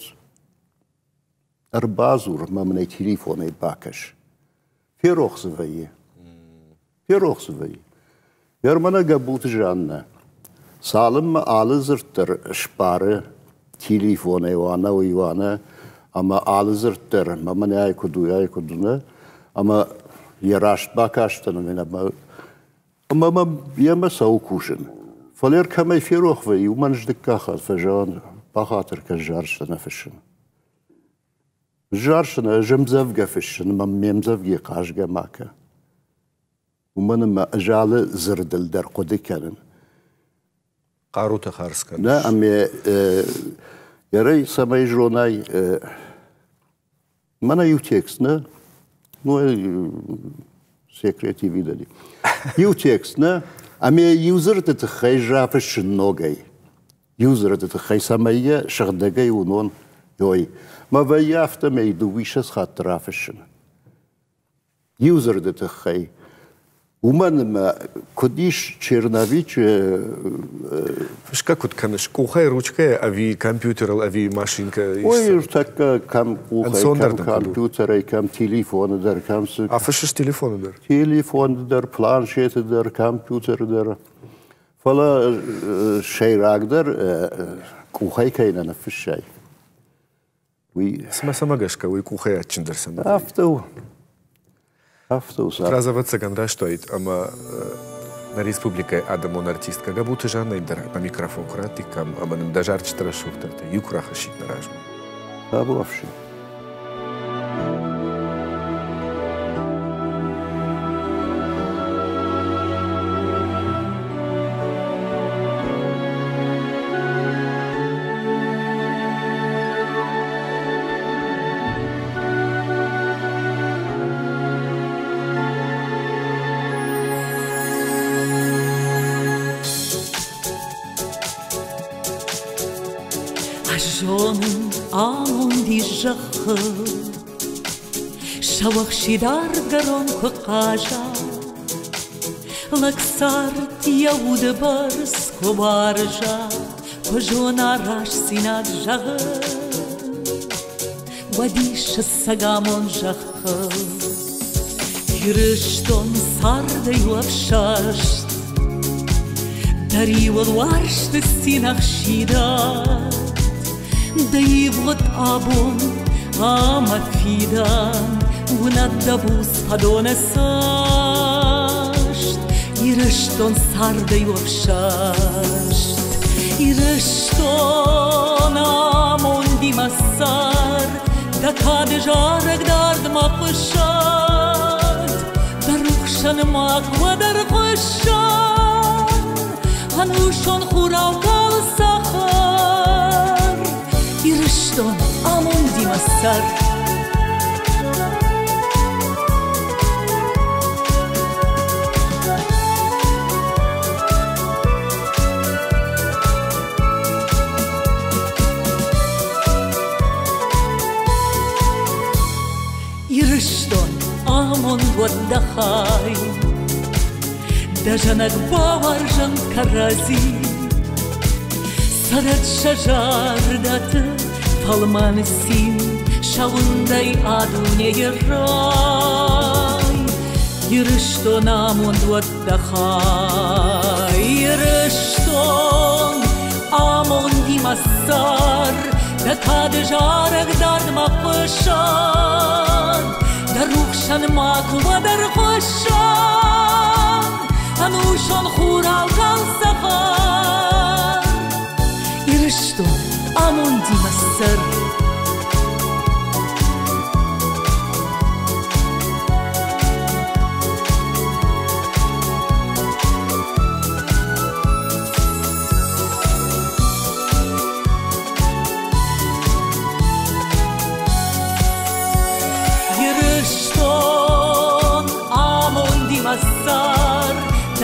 أربازور ما من تليفون باكش في روخ زفية في روخ زفية يرمنا قبوت جانا سالم آل زرتر شباره تليفون وانا ويوانا ama alızırtır, ama ne aykudu, ama yaraşt bakaştanı ama yeme savukuşun. Faler kamay firoh ve yumanj dikkahat fejan bakatır ka jarştana fişin. Jarştana jemzevge fişin, ma memzevge qaşge maka. Umanın ma ajalı zırdıl der qodikenin. Qaruta kharskan. Ne ama yaray samay jonay mana UTX ne? Nu secreti videli. UTX ne? Ами юзерът те хай жафеш ногай. Юзерът те хай самая шагдагай унон йой. Ма ваяфта мей дуишас хатрафешен. Юзерът те хай. Уман ма кодиш чернович. Как вот канеш кухай ручка, ави компьютер, ави машинка. Ой, так кам кухай, кам компьютер, кам телефон дар, кам. А фашиш телефон дар? Телефон дар, планшет дар, компьютер дар. Фала шейрак дар, кухай кайна на фишай. Oui. Самагашка, уи кухай ачиндар сам. Разоваться гандра стоит, ама на республика адамон артистка габуты жанна индара на микрофон кратикам, ама нам даже арчтара шухтарта юкраха шит наражма. Абу вообще. Ajonen amundi jachă Shawach shidar garon khaja Laksart yaud bars kobarja Kojona rash sinad jachă Wadish sagamon jachă Hirishton sarde yuavshasht Dari walwarsht sinach shidar Да и вот абон, амафидан, унаддабус падонесашт, и рештон сардай вовшашт, и рештон амон димасар, да кадежарек дард мапышат, дарухшан маква дархышан, анушон хурав калсахар, Ирыштон амон димасар Ирыштон амон воддахай Дажанак баваржан карази Sadat şajardatı falmansin Şavunday adune yaray Irishton amon duat dachai Irishton amon di masar Da kad jarek dard ma khoshan Da rukhshan makwa dar khoshan Anushon khural kal safar Irishton amon di masar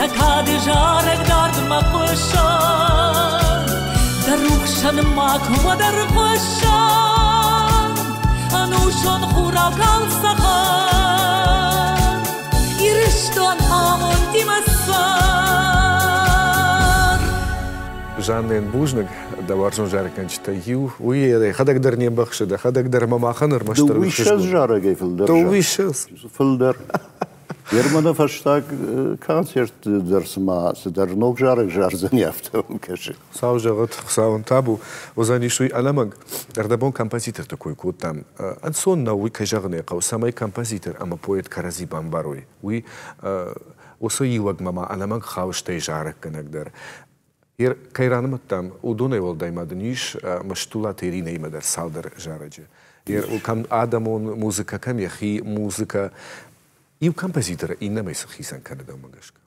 Da kad jarek dard ma khoshan Da rukhshan makwa dar khoshan Anushon khural kal safar Irishton amon di masar Жаннен бужник да варжон жаркан читаю. Уи хадак дар не бахшы да хадак дар мамаханыр маштар. Du wisches jarek gefilder. Du wisches. Filder. Yermana fashtag konzert dersma der nog jarek jarzen яфтам каши. Саужагат саун табу озанишуй аламаг дардабон композитор такой кот там ансон на уи кажагне қау самай композитор ама поэт карази бамбаруй уи осоиваг мама аламаг хавштай жарек канагдар Ер кайранымат там удоне волдаймадниш маштула терine имадар салдар жараджи. Ер кам адамон музыка кам яхи музыка и композитора и на месах хисан канада магашка.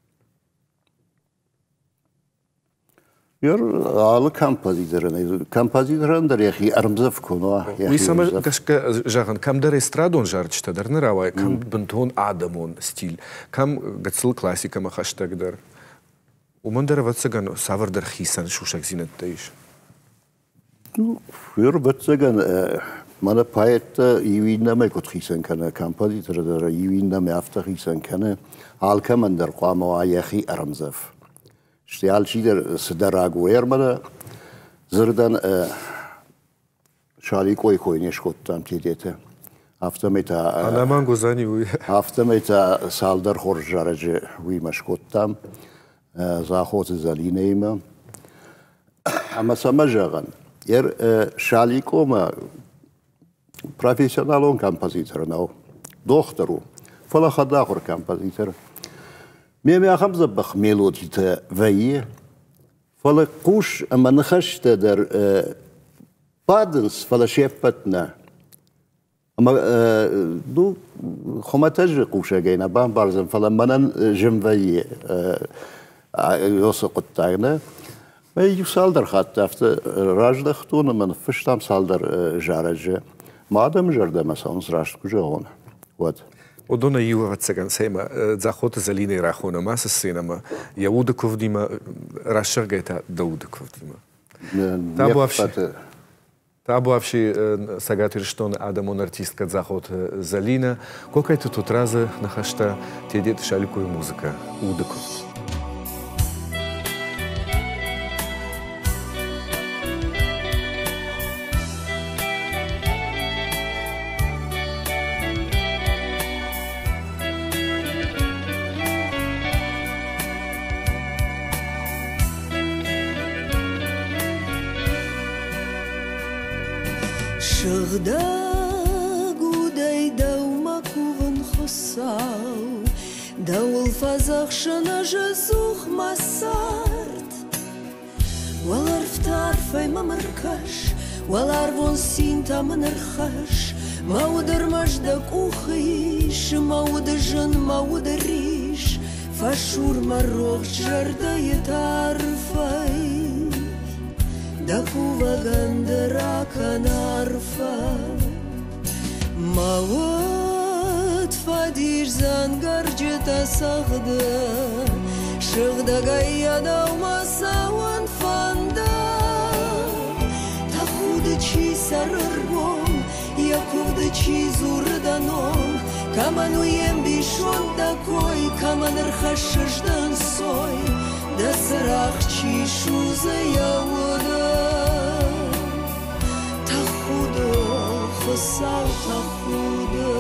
Ер алы композиторын дар яхи армзав коно. Уи сама гашка жаган кам дар эстрадон жарчта дар наравай кам бентон адамон стиль кам гацл классика махаштаг дар Умандар ватсаган савардар хисан шушак зинаттаиш. Ер ватсаган мана поэта ивиннаме кот хисан кана композитор дар ивиннаме афта хисан кана алкаман дар қама яхи армзав. Штиал чидер сдарагу ермада зырдан шаликой койнеш коттам тедете. Автомета Аламан гузани уи. Автомета салдар хоржараджи уи машкоттам. Захоты залинейма. Ама сама жаган. Ер шаликома профессионалон композитор нау. Доктору. Фала хадахор композитор. Меме ахамзабах мелодита вайе. Фала куш ама нахашта дар паденс фала шефпатна. Ама ду хоматаж куша гейна бам барзан фала манан жемвайе. Йоса qottagna. Maar je salder gaat afte rajdag toen men verstam salder jarage. Maar adam jarda maar ons raast kujon. Wat? Odona juva vatsagan sema zahota zaline rachona masa sinema. Ja udakov dima rashageta da udakov dima. Табу вообще сагатир что адамон артистка заход залина. Какая тут раза нахашта те дет шаликую музыка удаков. Шыгда гудай даума кувын хосау Даул фазах шына жазух масарт Валар втар фай мамаркаш Валар вон синта манархаш Маудар мажда кухиш Мауда жан мауда риш Фашур марох жарда етарфай Da cuva gandera canarfa Mawat fadir zangarjeta saghda Shghda gaya dauma sawan fanda Ta khud chi sarargom Ya khud chi zurdanom Kamanu yem bishon da koi Kamanar khashashdan soy Da srach chi shuze yawada خساو تخوده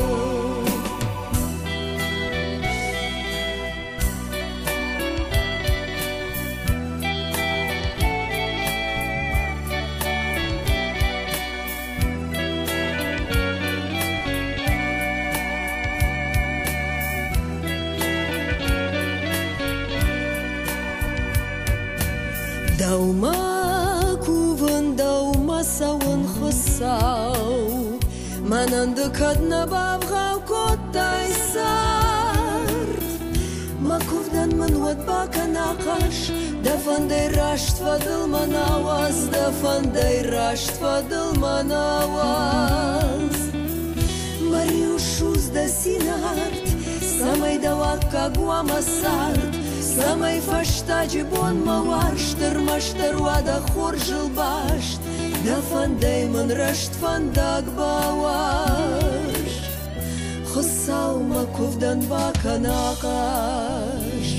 Dauma cuvânt, dauma sau în hăsau, manandă cadna bavgau cotai sart. Ma cuvdan manuat baka naqash, dafandai rasht fadil manawaz, dafandai rasht fadil manawaz. Mariushuz da sinart, samai dawak kagwama sart, samai fashtaji bon mawarshtır maştır wada khorjil basht, dafandai man rasht fandag bawash. Khsaw ma kuvdan baka naqash.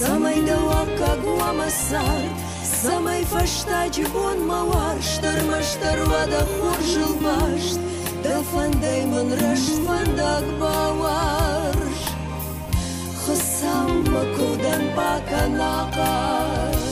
Samai dawaka guama sart, samai fashtaji bon mawarshtır maştır wada khorjil basht, dafandai man rasht fandag bawarsh. Khsaw ma kuvdan baka naqash.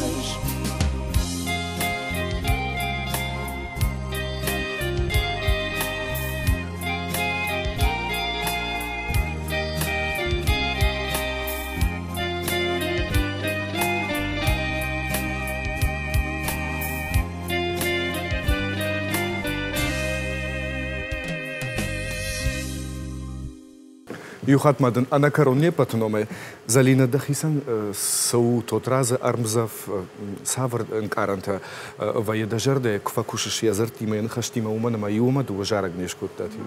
Юхатмадын анакаронне патноме Залина дахисан сау тотраза армзав савр каранта ваеда жарде кфакушиш язартима нхаштима уманама юма ду жарагнешко татима.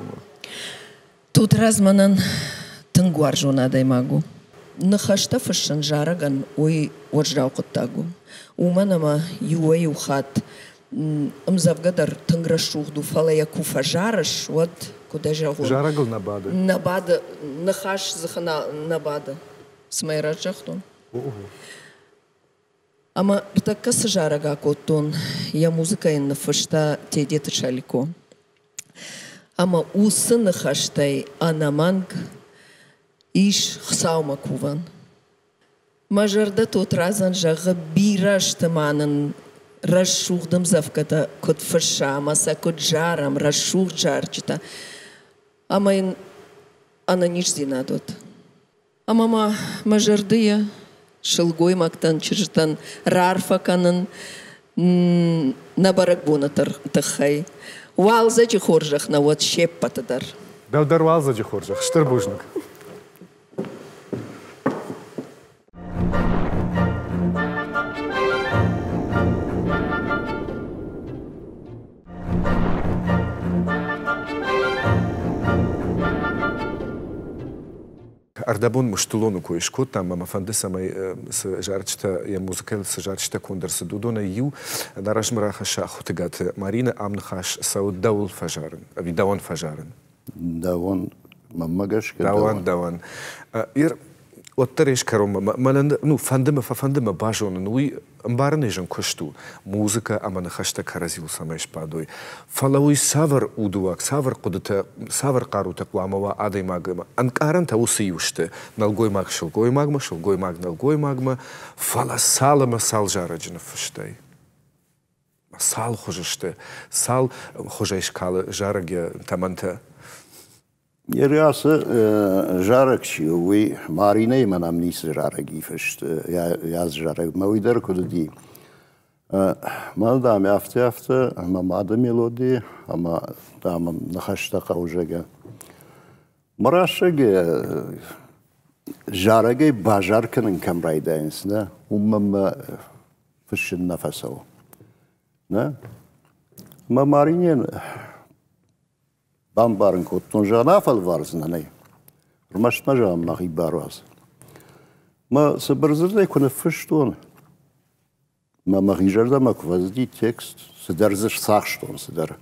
Тотраз манан тангуар жонада магу. Нхашта фашан жараган ой оржрау коттагу. Уманама юа юхат амзавгадар танграшугду фала якуфа жараш вот куда жагу. Жарагл набада. Набада нахаш захана набада. Смайра жахтун. Ама така са жарага коттун. Я музыка ин фашта те дете шалико. Ама усы нахаштай анаманг иш хсаума куван. Мажарда тот разан жага бираш таманан расшухдам завката кот фаша, маса кот жарам, расшух жарчита. Ама ин ана ниш зинадот. Ама мажардыя шылгой мактан чыржтан рарфаканын набарак буна тахай. Валза чи хоржах на вот шеппатадар. Давдар валза чи хоржах, штырбужник. Ардабон муштулону коишко там мама фанды самай с жарчта я музыкал с жарчта кондерс дудона ю нарашмраха шахутгат Марина амнхаш сауд даул фажарен видаон фажарен давон мамагаш даван ир оттереш каром малан ну фандыма бажон нуи амбарнежен кошту музыка амана хашта каразил самайш падой фалауи савар удуак савар кудата савар карута кламава адай магма анкаран таусиуште налгой маг шылгой маг налгой магма фала салама сал жараджина фыштай сал хожеште сал хожешкала жараге таманта Яриаса жаракши уи Марина иманам нис жараги фышт яз жараг мавидар куди малда афта мамада мелоди ама там нахашта каужага марашаге жараге бажарканын камрайдайнсна умма фышын нафасау на Маринен Бамбарн коттон жанафал варзна не. Рмашна жам махи барваз. Ма сабарзырдай куна фыштон. Ма махи жарда ма квазди текст садарзыш сахштон садар.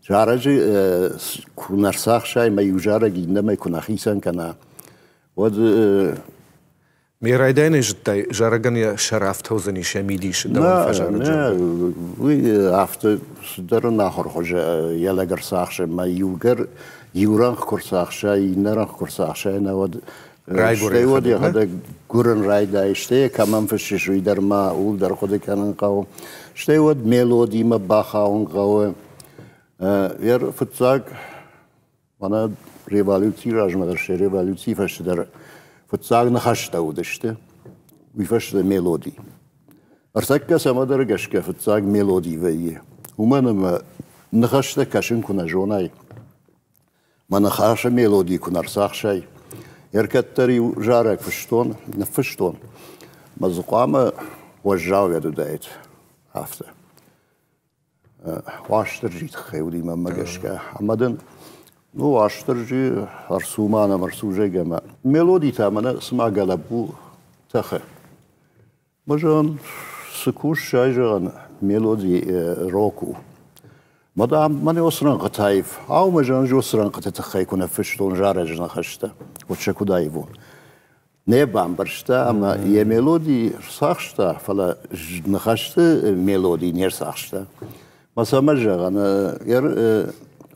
Жаражи кунар сахшай ма южара гинда ма кунахисан кана. ود ميرايدين جتاي جارغانيا شرافت هوزني شميديش دوان فجار نه وی افت درنا خورج یلا گرساخش ما یوران خورساخش اینران خورساخش نه ود رايغوري ودي هذا گورن رايدا اشته كمان فشش ويدر ما اول در خود كانن قاو اشته ود ميلودي ما باخاون قاو ير فتزاق وانا ريفالوتي راجما در شي ريفالوتي فش در فتزاق نخشتا ودشته ويفش در ميلودي ارتكا سما در گشكا فتزاق ميلودي ويه ومن ما نخشتا كاشن كنا جوناي ما نخاش ميلودي كنا رساخشاي يركتري جارك فشتون نفشتون مزقامة وجاو يدو دايت عفته واشترجي تخيولي ما مجشكا عمدن نو واشترجي رسومانا مرسوجة جما ميلودي تامنا اسمع قلبو تخي مجان سكوش شايجان ميلودي روكو مدام ماني وصران قتايف أو مجان جو وصران قتتخي كنا فشتون جارج نخشته وتشكو دايفون نبام برشتا أما يه ميلودي صاخشتا فلا نخشته ميلودي نير صاخشتا ما سمجا أنا ير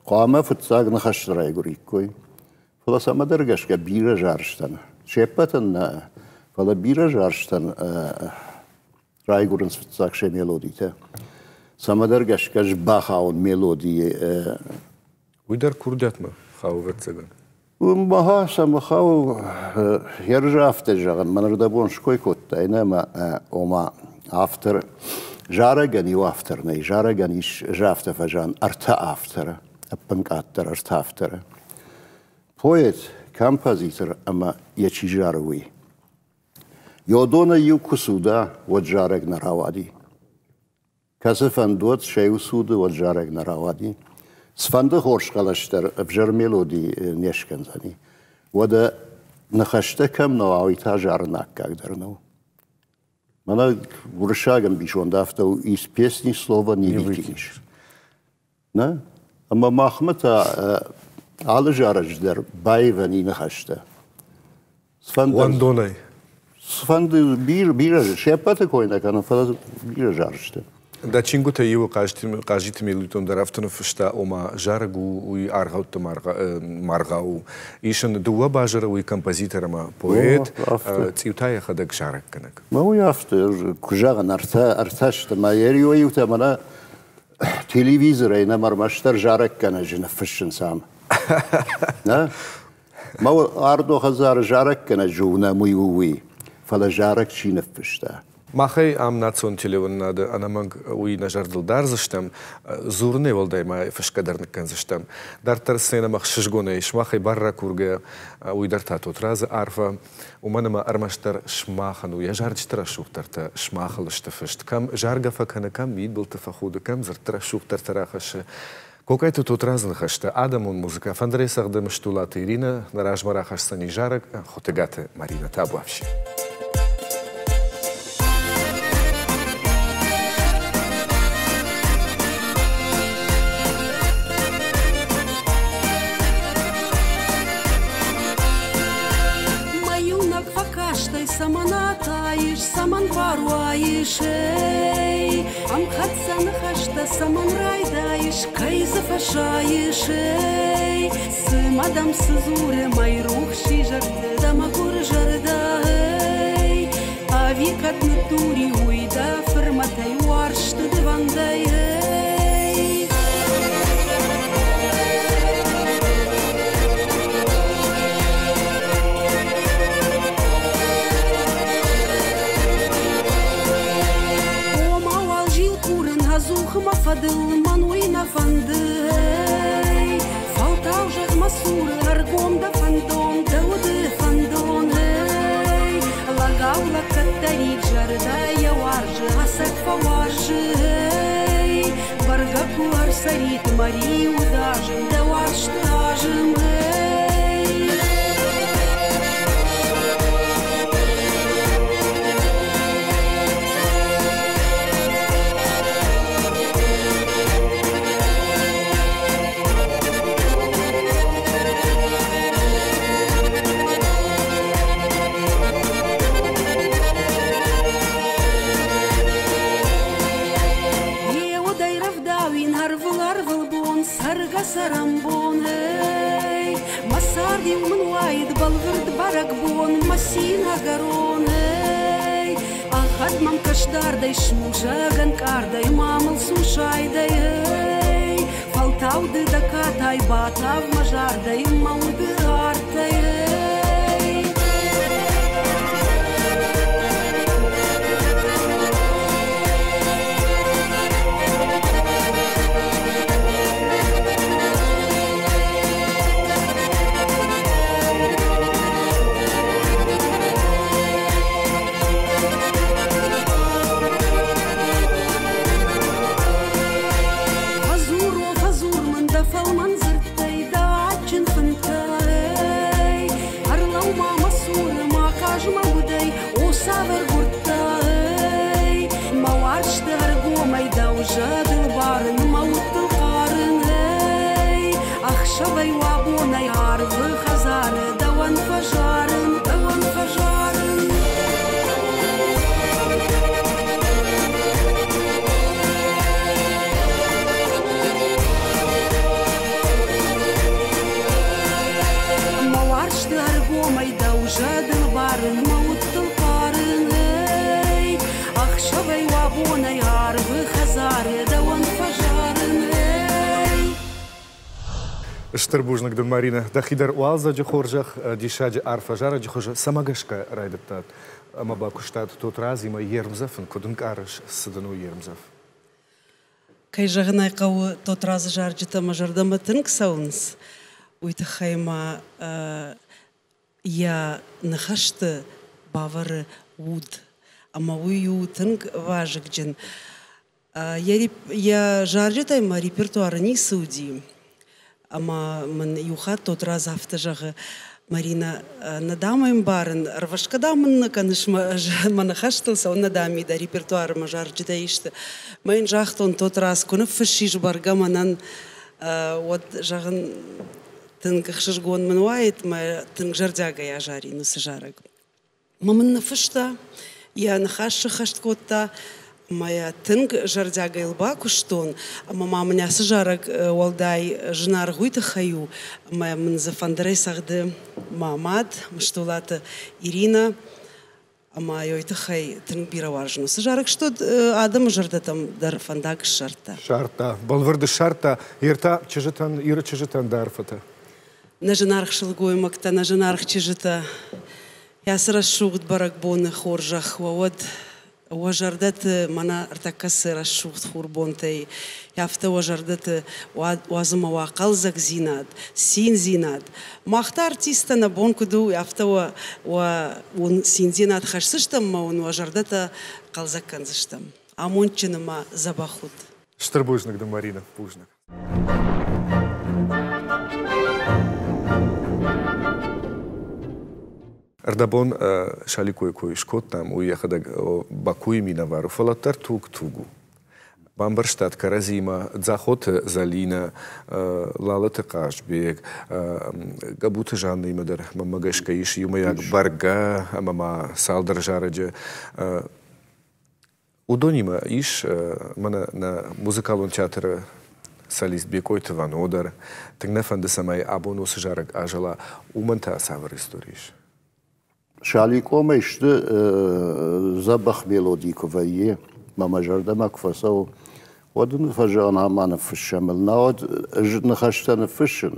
قامة فتساق نخشت رايقوري كوي فلا سما درجش كبيرة جارشتن شيبتن فلا بيرة جارشتن رايقورن فتساق شي ميلودي تا سما درجش كش باخاون ميلودي ويدر كردات ما خاو فتساقن ومها سما خاو يرجع افتجاغن من ردبون شكوي كوت اينما وما افتر جارغني وافترني جارغني جافت فجان ارتا افتر ابنك اتر ارتا افتر بويت كامبازيتر اما يچي جاروي يودونا يوكسودا وجارغ نراوادي كاسفن دوت شيو سود وجارغ نراوادي سفنده خورش قلشتر بجر ميلودي نيشكن زني ودا نخشته كم نوعي تاجارناك كاغدرنو مانا ورشاگم بیشون دافته و ایس پیسنی سلووا نیویتیش نه اما مخمتا على جارج در بايفني نخشته واندوني سفند بير شيبات كوينه كان فلا بير جارجته دا چينگوتا يو قاجيت ميلوتون درافتن فشتا اوما جارغو وي ارغوت مارغاو ايشن دوا باجر وي كومبوزيتور ما بويت تيوتاي خدك جارك كنك ما هو يافت كجاغن ارتاشت ما يريو يوتا منا تلفزيون اينا مرمشتر جارك كان جنفشن سام نا ما هو اردو خزار جارك كان جونا ميوي فلا جارك شي نفشتا ماخي ام ناتسون تليون انا مانك وي نجردل دارزشتم زورني ولداي ما فشكدرن كنزشتم دارتر سينا مخشجغونيش ماخي برا كورغا وي دارتاتو تراز عارفه ومنما ارمشتر شماخن ويا جارجتر شوفترت شماخلشت فشت كم جارغا فكن كم يدبل تفخود كم زرتر شوفتر تراخش كوكايتو توترازن خشتا ادمون مузыка фандресах да мштулата Ирина наражмара хашсани жарак хотегате Марина Табуавши Саманатаиш, саман паруаиш, эй, ам хатсан хашта саман райдаиш, кайза фашаиш, эй, сымадам сызуре майрух шижарда, дамагур жарда, эй, авикат натури уйда, ферматай уаршты дивандай, эй. ما فضل منوينا فندي فوتاو جه مسور ارغوم دا فندون دود فندون هي لاغاو لا كتري جردا يا وارج حسك فوارج هي برغكو ارسريت مري وداج دواش تاجم بون هي مساردي ومن وايد بالغرد برق بون مسينا قرون هي أخد مم كشدار دي شموشا قنكار دي مامل سوشاي دي هي فالتاو دي دكاتاي باتاو مجار دي مود هارتي هي جاد البارن موت القارن هي أخشبي وابونا يعرف خزار دوان فجارن دوان فجارن موارش تهرقو ميدو جاد البارن موت القارن هي أخشبي وابونا يعرف Штърбужнак ден Марина, да хидер уалза джи хоржах, дишаджи арфа жара джи хоржа самагашка райдептат. Ама баку штат тот раз има ермзафен, кодунг араш съдано ермзаф. Кай жағынай қау тот раз жарджита мажардама тынг саунс. Уйта хайма я нахашты бавары уд. Ама уйу тынг важык джин. Я жарджитайма репертуары не судим. Ама мен юхат тот раз автожағы Марина надамаем барын. Рвашкадамын, конечно, манахаштылса, он надами да репертуары ма жарджитайшты. Мен жақтон тот раз күні фышиш барға манан вот жағын тынг қшышгон мен уайт, ма тынг жардяга я жари, нусы жараг. Ма мен нафышта, я нахашы хашткотта, моя тынг жардяга илба куштон, мама меня сжарок walдай жнар гуйта хаю, моя мен зафандрей сагды мамад, мштулата Ирина, ама йойта хай тынг бира важно. Сжарок что адам жардатам дар фандак шарта. Шарта, балварды шарта, ирта чижитан, ира чижитан дарфата. На жнарх шилгуй макта, на жнарх чижита. Я срашугд барак боны хоржах вавод. وجردت منا ارتكسر الشوط خوربونتي يافت وجردت وازم واقل زك زيناد سين زيناد ما اختارتي استنا بونكدو يافت سين زيناد خششتم ما وجردت قلزك كنزشتم امونچن ما زباخود Штърбужнак да Марина Пужнак. Ардабон шаликой кой шкоттам уехадаг Бакуй минавару фалаттар тугу. Бамбарштадт Каразима, Захот Залина, Лалата Кашбек, Габута Жанна имадар, Мамагашка иш юмаяк Барга, Мама Салдар Жараджа. Удонима иш мана на музыкалун театр солист Бекойт Ванодар, тагнафанда самай абонус жарак ажала уманта савар историш. Шаликома иште забах мелодиковае, мама жардамак фасау, ودن فجأة عمان في الشمال نود نخشتن فيشن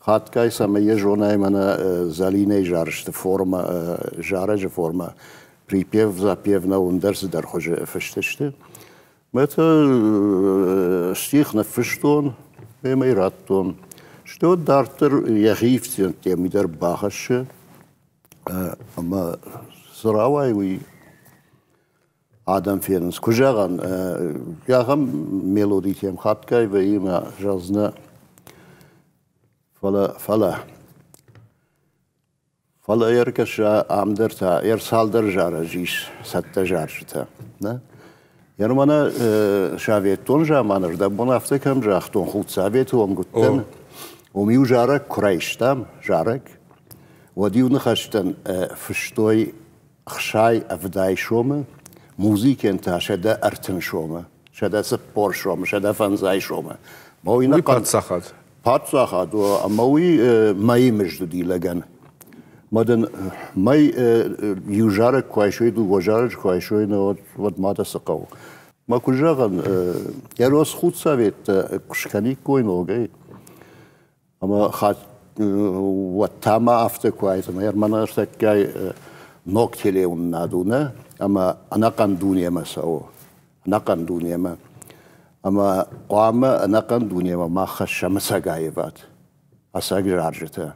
خات كاي سمية جوناي منا زاليني جارشت فورما جارج فورما بريبيف زابيف نوندرس در خوش فشتشت متى شيخ نفشتون بما يراتون شتو دارتر يغيف تيمي در باخش اما سراواي وي آدم فیرنس کجاگان یا هم ملودی تیم خط کای و ایما جزنا فلا یرکش آمدر تا سالدر جاره جیش ست جارش تا نه یعنی من شاویتون جامانر دبون افته کم جاختون خود ساویتون گفتن میو جاره کرایشتم جارک و دیو نخشتن فشتوی خشای افدای شومه موزیک انت شده ارتن شومه شده سپور شومه شده فنزای شومه ما اینا ویپات سخت پادشاه دو اموی مای مجدودی لگن مدن مای یوجار کوایشوی دو وجارج کوایشوی نود ود ماده سقو ما کجاگن یه روز خود سویت کشکنی کوین اوگی اما خات و تمام افته کوایت ما من ارتکای نکتهلی اون ندونه اما نکن دنیا مساو نکن دنیا ما اما قام نکن دنیا ما خش مساقای باد اساق جارجته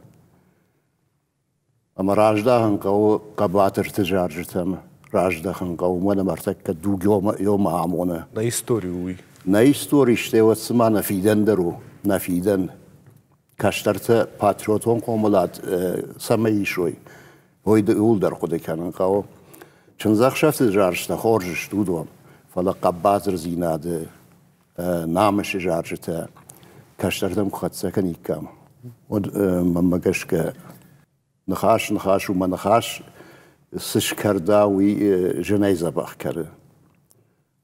اما راجده هنگاو قباتر تجارجتم راجده هنگاو من مرتک دو یوم عامونه Na istoriju. نه استوریشته و سما نفیدن درو نفیدن کشترت پاتریوتون قوملات سمایی شوی هوید اول در خود کنن قاو چون زخشفت جارجته خورجش دودم فلا قباتر زیناده نامش جارجته کشترتم خود سکنی کم و ممگش که نخاش و من نخاش سش کرده وی جنایزه باخ کرده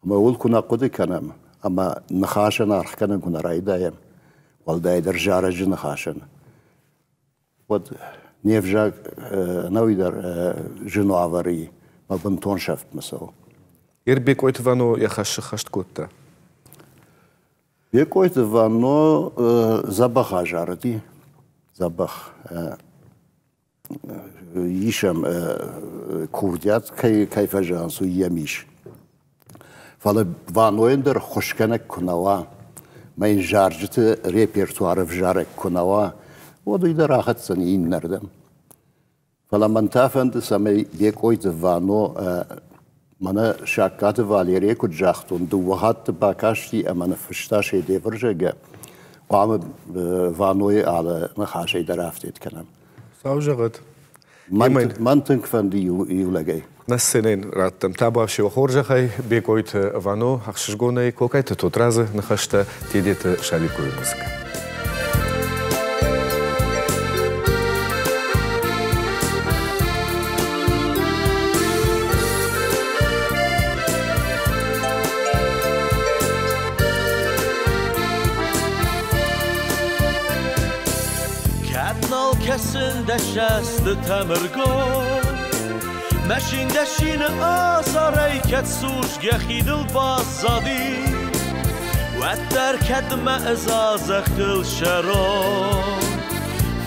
اما اول کنا قده کنم اما نخاشن آرخ کنم کنا رای دایم والدای در جارج نخاشن و نیف جاگ نوی در جنو آوری ما بنتون شفت مساو Bek ooit van je gast kota. Bek ooit van zabach ajardi zabach یشم کوردیات کی فجانسو یمیش فعلا وانوین در خوشکنک کنوا من جارجت ریپرتوار فجارک کنوا و دوی در آخر سنین نردم فعلا من تافند سمی بیک اوید وانو من شاکات والیری کد جاختون دو وقت باکاشتی امان فشتاش دیورجه قام وانوی على مخاشی درافتید کنم Saužagat. من تنك فندي يولاجي. نسنين راتم تابع شيء وخورجة خي بيكويت فانو حخشجوني كوكايت توترازة نخشت تيديت شاليكو الموسيقى. Kesinde şest temirgon Meşinde şine azarey ket suş gexidil bazadi Vetter kedme ezazektil şeron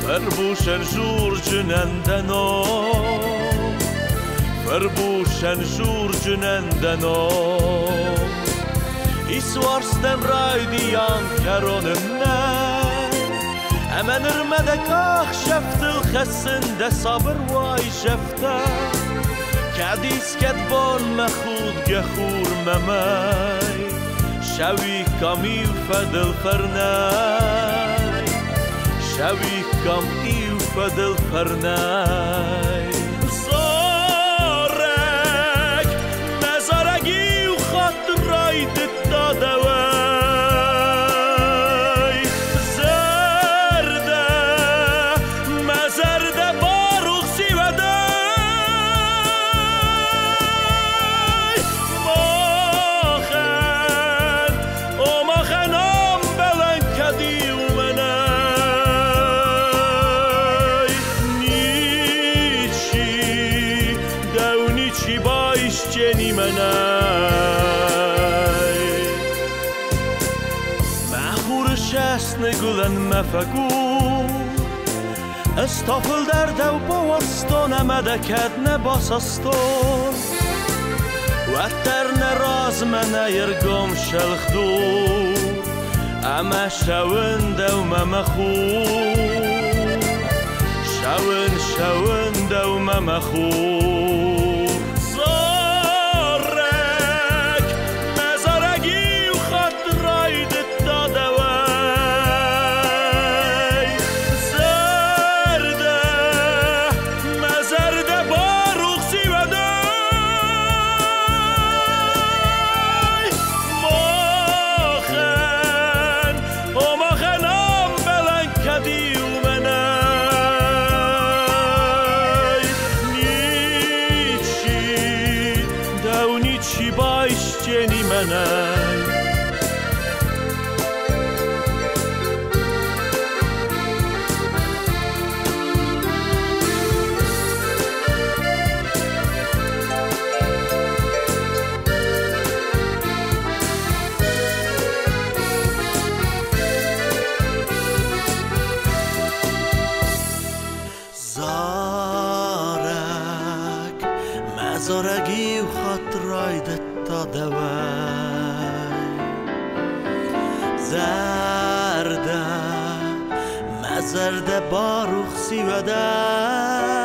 Ferbuşen jur cünenden o Ferbuşen jur cünenden o İsvarstem raydiyan keronunne Emen ırmedek ah şeftil xesinde sabır vay şefte Kadis kedbon mexud gexur memey Şevi kamiv fedil ferney Şevi kamiv fedil ferney Zorek mezaregi u xatrayı ditta deve نگولن مفگو استافل در دو باستان مدکت نباسستان و تر نراز من ایرگم شلخدو اما شون دو ممخو شون دو ممخو زرگی و خطرایدت تا دوای زرده مزرده باروخ سیودای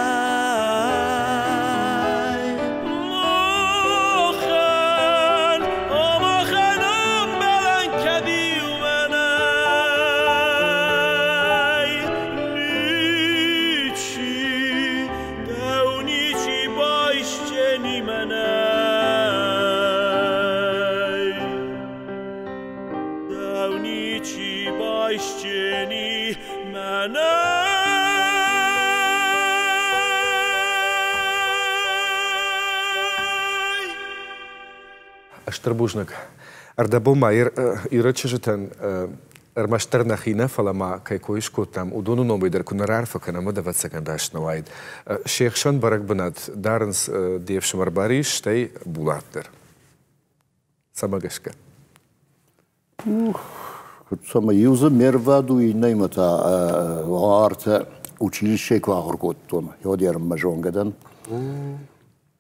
Штърбужнак. Ардабома ирачежетен армаштърнахина фалама кайкоишко там удону номойдер кунарарфа канама да ватсагандаш навайд. Шехшан барак банат дарнс девшим арбариш штей булаттер. Самагашка. Сама юза мерваду и наймата арта училище квагорготтон. Йодер мажонгадан.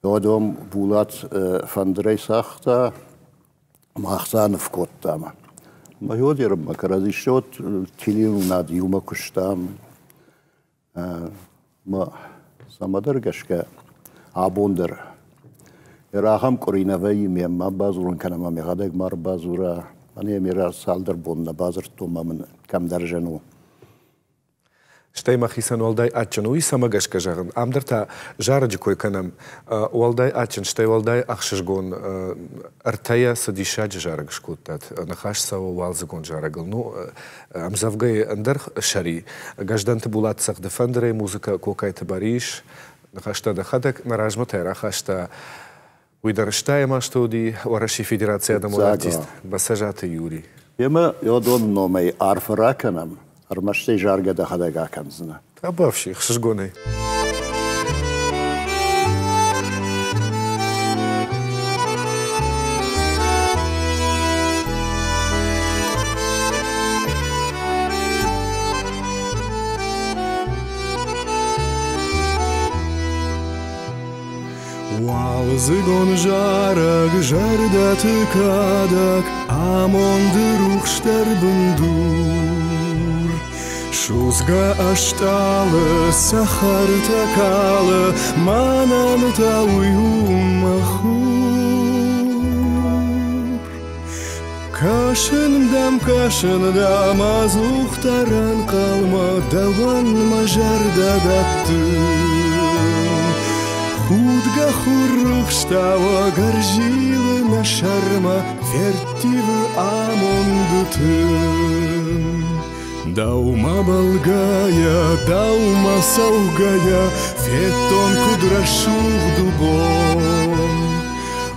Yodom bulat fundraisachta machsan vkottama. Ma yoderim makarazishot tilin nad yuma kushtam. Ma samadar gashka abonder. Eraham korinavai miyamma bazurun kanama migadeg mar bazura. Ani mira saldar bonna bazar tomaman kam darjanu. Штей махисан уалдай ачын уй самагашка жағын. Амдырта жарыджы койканам уалдай ачын, штей уалдай ақшышгон артая садишаджы жарыгыш коттат. Нахаш сава уалзыгон жарыгыл. Ну, амзавгай андар шари. Гажданты булат сақ дефандерей музыка кокайты бариш. Нахашта дахадак наражмата рахашта уйдарыштай маштуди Вараши Федерация дамолатист. Басажаты Юрий. Ема йодон номей арфараканам. Армаште жарга да хадага канзна. Абавши, хшжгоны. Валзыгон жараг жарда тыкадак, амонды рухштар бунду. Шузга ашталы, сахар такалы, манан тауюмахур. Кашындам, азухтаран қалма, даван мажарда даттым. Худга хуррухштава, гаржилы на шарма, фертивы амондытым. Даума балгая, даума саугая, феттон кудрашух дубон.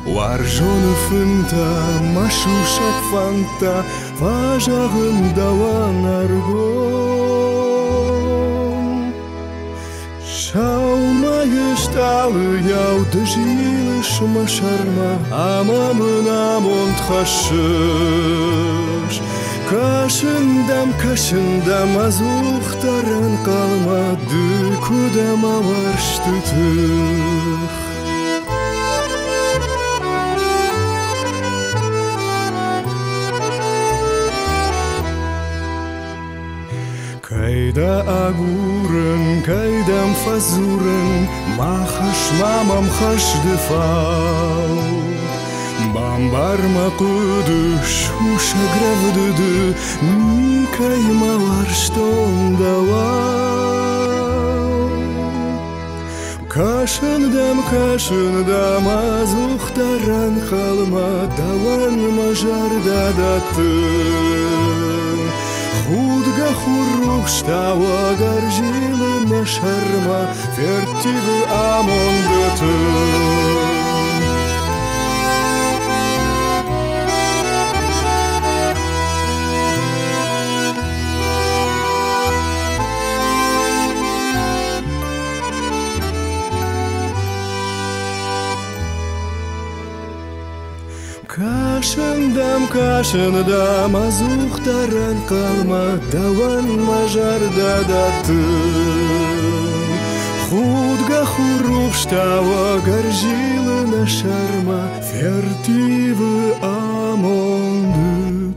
Варжоны фынта, машушак фанта, важағын даван аргон. Шаумайы шталы яуды жилы шмашарма, амамын амонт хашыш. Кашындам, азухтаран қалмады, кудам аварштытых. Кайда агурын, кайдам фазурын, махаш мамам хашдыфау. Бамбар мақуды, шуша гравдыды, никаймалар штондавау. Кашындам, азухтаран қалма, даван мажарда даттым. Худга хуррухштава, гаржилы на шарма, фертивы амондытым. Кашындам, азухтаран қалма, даван мажарда даттым. Худга хурухштава гаржилы на шарма фертивы амондыты.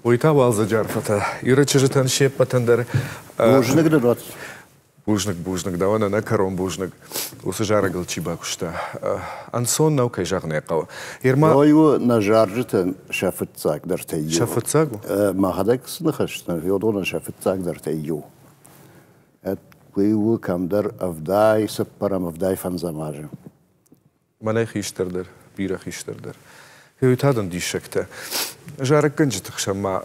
Uita walza jarfata. Ира чижитан шеп патандар. Бужник дадат. Бужник, да она на кором бужник. Усы жарагал чибакушта. Ансон наукай жагнекава. Ирма. Ойу на жаржитан шафтцак дартайю. Шафтцагу? Махадекс нахашна. Йодона шафтцак дартайю. Эт куйу камдар авдай саппарам авдай фанзамажа. Манай хиштердер, бира хиштердер. Hütadan dişekte. Жарак гынжытық шама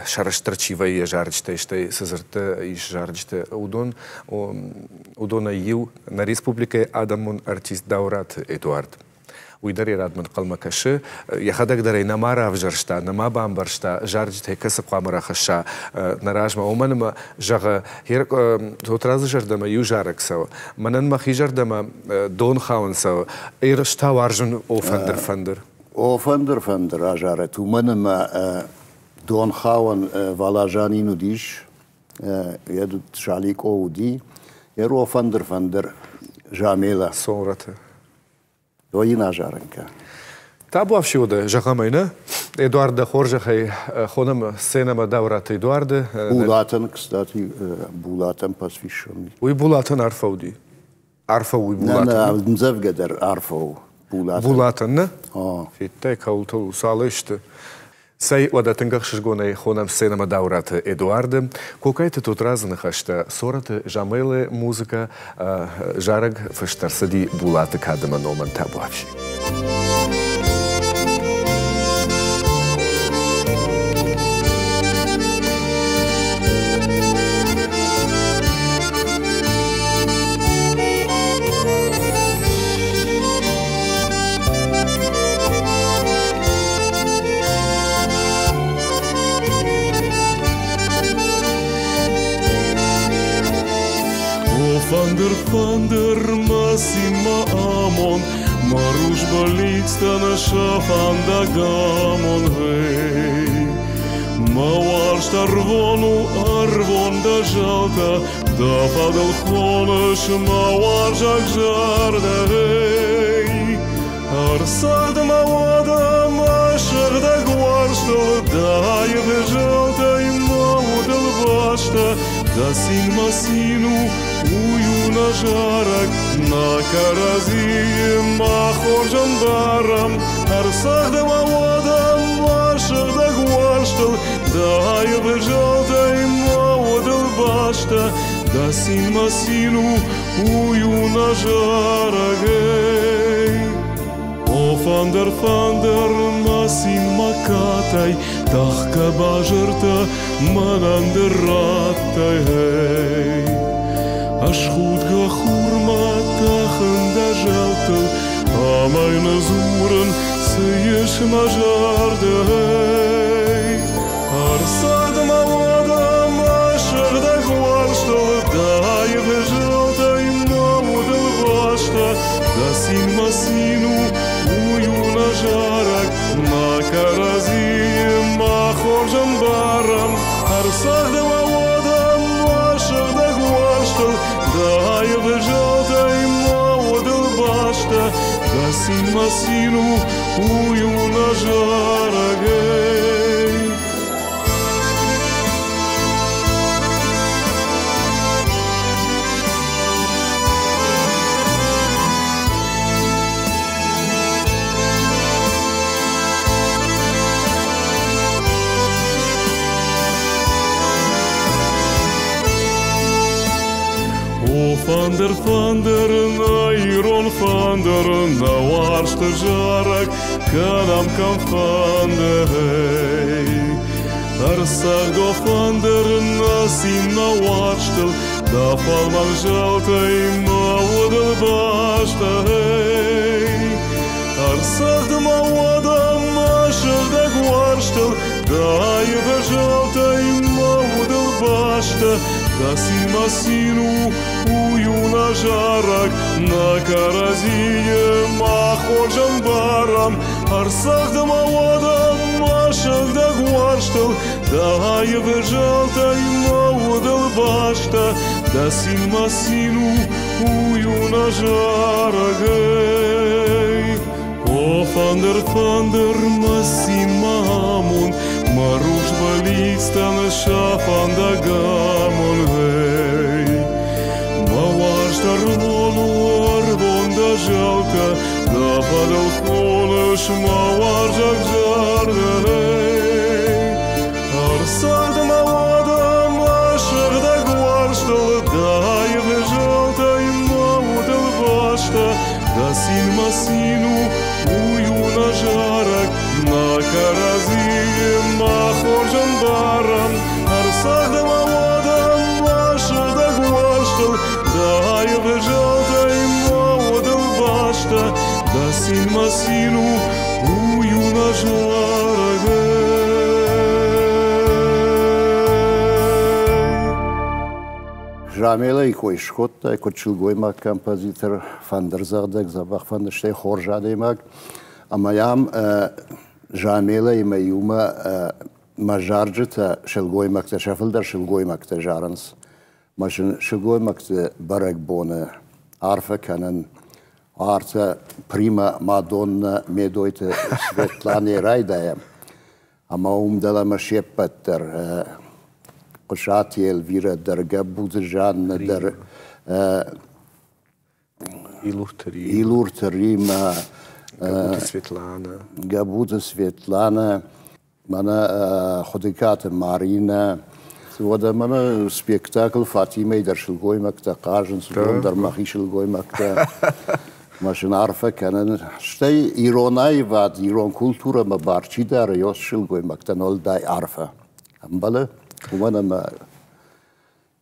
шараштрачива жарчта ishte сызырты иш жарчта удона ю на республике адамун артист Даурат Эдуард. Уйдари радман қалмакашы яхадак дарай намара авжаршта нама бамбаршта жарчта касып қамырахаша наражма оманыма жага хер тотразы жардама ю жараксау манан махи жардама дон хаунсау иршта варжун офандер Фандер ажарет. У мене Дон Хаун Валажани нудиш, едут шалик оуди, еро Фандер Жамела. Сонрата. Доина жаренка. Табу авшиода жахамайна. Эдуарда Хоржахай хонам сценама Даурат Эдуарда. Булатан, кстати, Булатан посвященный. Уй Булатан арфауди. Арфа уй Булатан. Мзевгедер арфау. Булатан, не? Фиттай каулту салышты. Сай вадатынгах шишгонай хонам сценама Даурата Эдуарда. Кокайте тут разных ашта сората жамелы музыка жараг фаштарсади Булата кадама номан табу авши. Фандер масима амон Маруш болитста наша фанда гамон гей Мауар штарвону арвон да жалта Да падал хонаш мауар жак жарда гей Арсада мауада машар да гуаршта Да еве жалта и маудал башта Да син масину ую на жарак на каразие махоржан барам арсах да мавадам вашах да гуарштал да айве жалта и маудал башта да син масину ую на жарак О фандер масин макатай тахка бажырта манандыраттай Ашхудга хурма тахында жалтыл Амайны зурын сыйыш мажарды Арсады мавадам ашырда гуарштыл Дайвы жылдай мавудыл башта Да син масину уюна жарак На каразие махоржан барам Арсады мавадам ашырда гуарштыл Да еве жалта и маудыл башта Да син масину уюна жарагей Фандер, найрон фандер, на варшта жарак, канам камфандер. Арсах до фандер, насим на варштел, да фалман жалта и маудал башта. Арсах да мауада машер да гуаршта, гуаштал, дай бежалтай маудал башта, да син масину уюна жарак, на каразине махожам барам, арсах да мавадам машах да гуаштал, дай бежалтай маудал башта, да син масину уюна жарак. О, фандер, масин мамон, маруш балистан шафан да гамон, гей. Маваш дарвону арбон да жалка, да падал холош мавар жак жарда, гей. Арсах да мавада машах да гварштал, да еве жалта и мавудал башта, да син масину уюна жарак, на каразине махожам барам, арсах да мавадам машах да гваштал, да еве жалта и мавудал башта, да син масину уюна жарак. Jamela ik ooi schotta, ik had chilgooi maak compositor van der Zagdek, Zabach van der Stee, Horjade maak. Amayam Jamela i mayuma majarjeta chilgooi maak te Sheffielder, chilgooi maak te Jarans. Maar chilgooi maak te Barakbone, Arfa kennen, Arte prima Madonna medoite Svetlane Raidaya. Ama de la Mashepater. قشاتي الفيرا در جابوزجان در إيلور تريما جابوز سفيتلانا مانا خديكات مارينا وده مانا سبيكتاكل فاطمة در شلقوي مكتا قاجن سلون در مخي شلقوي مكتا ماشن عارفة كان شتي إيروناي واد إيرون كولتورا ما بارشي دار يوس شلقوي مكتا نول داي عارفة أمبلا ومانا ما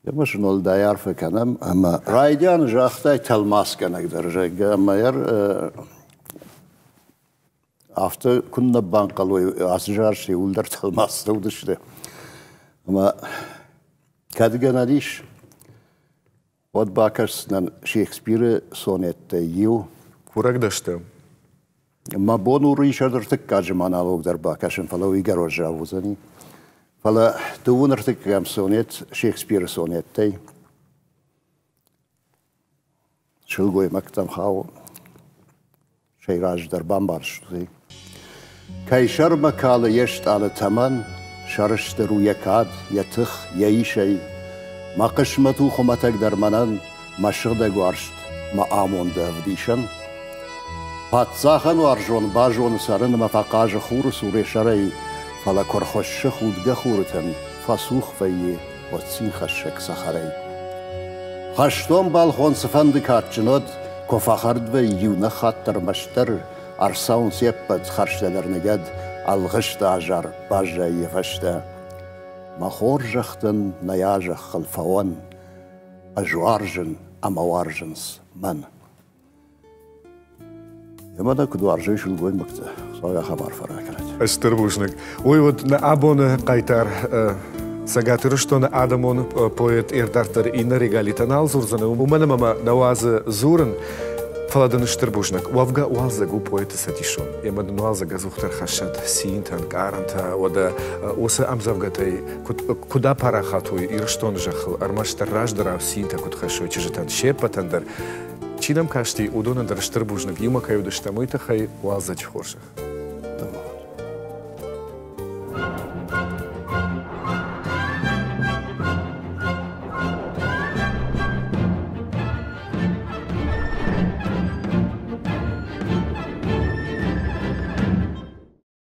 يمش نول داي عارفة كان أما رايديان جاختاي تلماس كان أقدر جاي أما ير after كنا بانقلوا أسجار شيء ولدر تلماس تودش ده أما كادجنا ديش ود باكرس نن شكسبير سونيت يو كورك دشتم ما بونو ريشارد تكاجمان على وقدر باكرشن فلو يجرو جاوزني فلا دون ارتكام سونيت شكسبير سونيت تي شلقوي مكتم خاو شي راج در بامبارش تي كاي شرم كالا يشت على تمن شرشت رو يكاد يتخ يعيشي ما قشمتو خمتك در منن ما شغده گوارشت ما آمون دفديشن پاتزاخن و ارجون باجون سرن ما فقاج خور سوري شرعي فلا كرخش خود گخورتن فاسوخ فيه و تسين خشك سخري خشتون بالخون سفند كاتجنود كفاخرد و يونا خاطر مشتر ارساون سيبت خرشتلر نگد الغشت عجر باجا يفشته ما خورجختن نياجخ خلفوان أجوارجن أموارجنس من يمانا كدو عرجيش الغوي مكته صايا خبر فراكرت استربوشنك ويود نابون قايتار ساغاترشتون آدمون поет إردارتر إن رجاليتنال زورزنا ومن ماما نواز زورن فلادن استربوشنك وافجا والزجو поет ساتيشون يمد نوالزجا زوختر خشت سينتان كارنتا ودا وسا أمزافجتاي كودا парахатуй إرشتون جخل أرماشتر راجدرا سينتا كود خشوي تجتان شيبتندر چینم کاشتی اودون در استربوشنك يوم كيودشتموي تخي والزج خورشه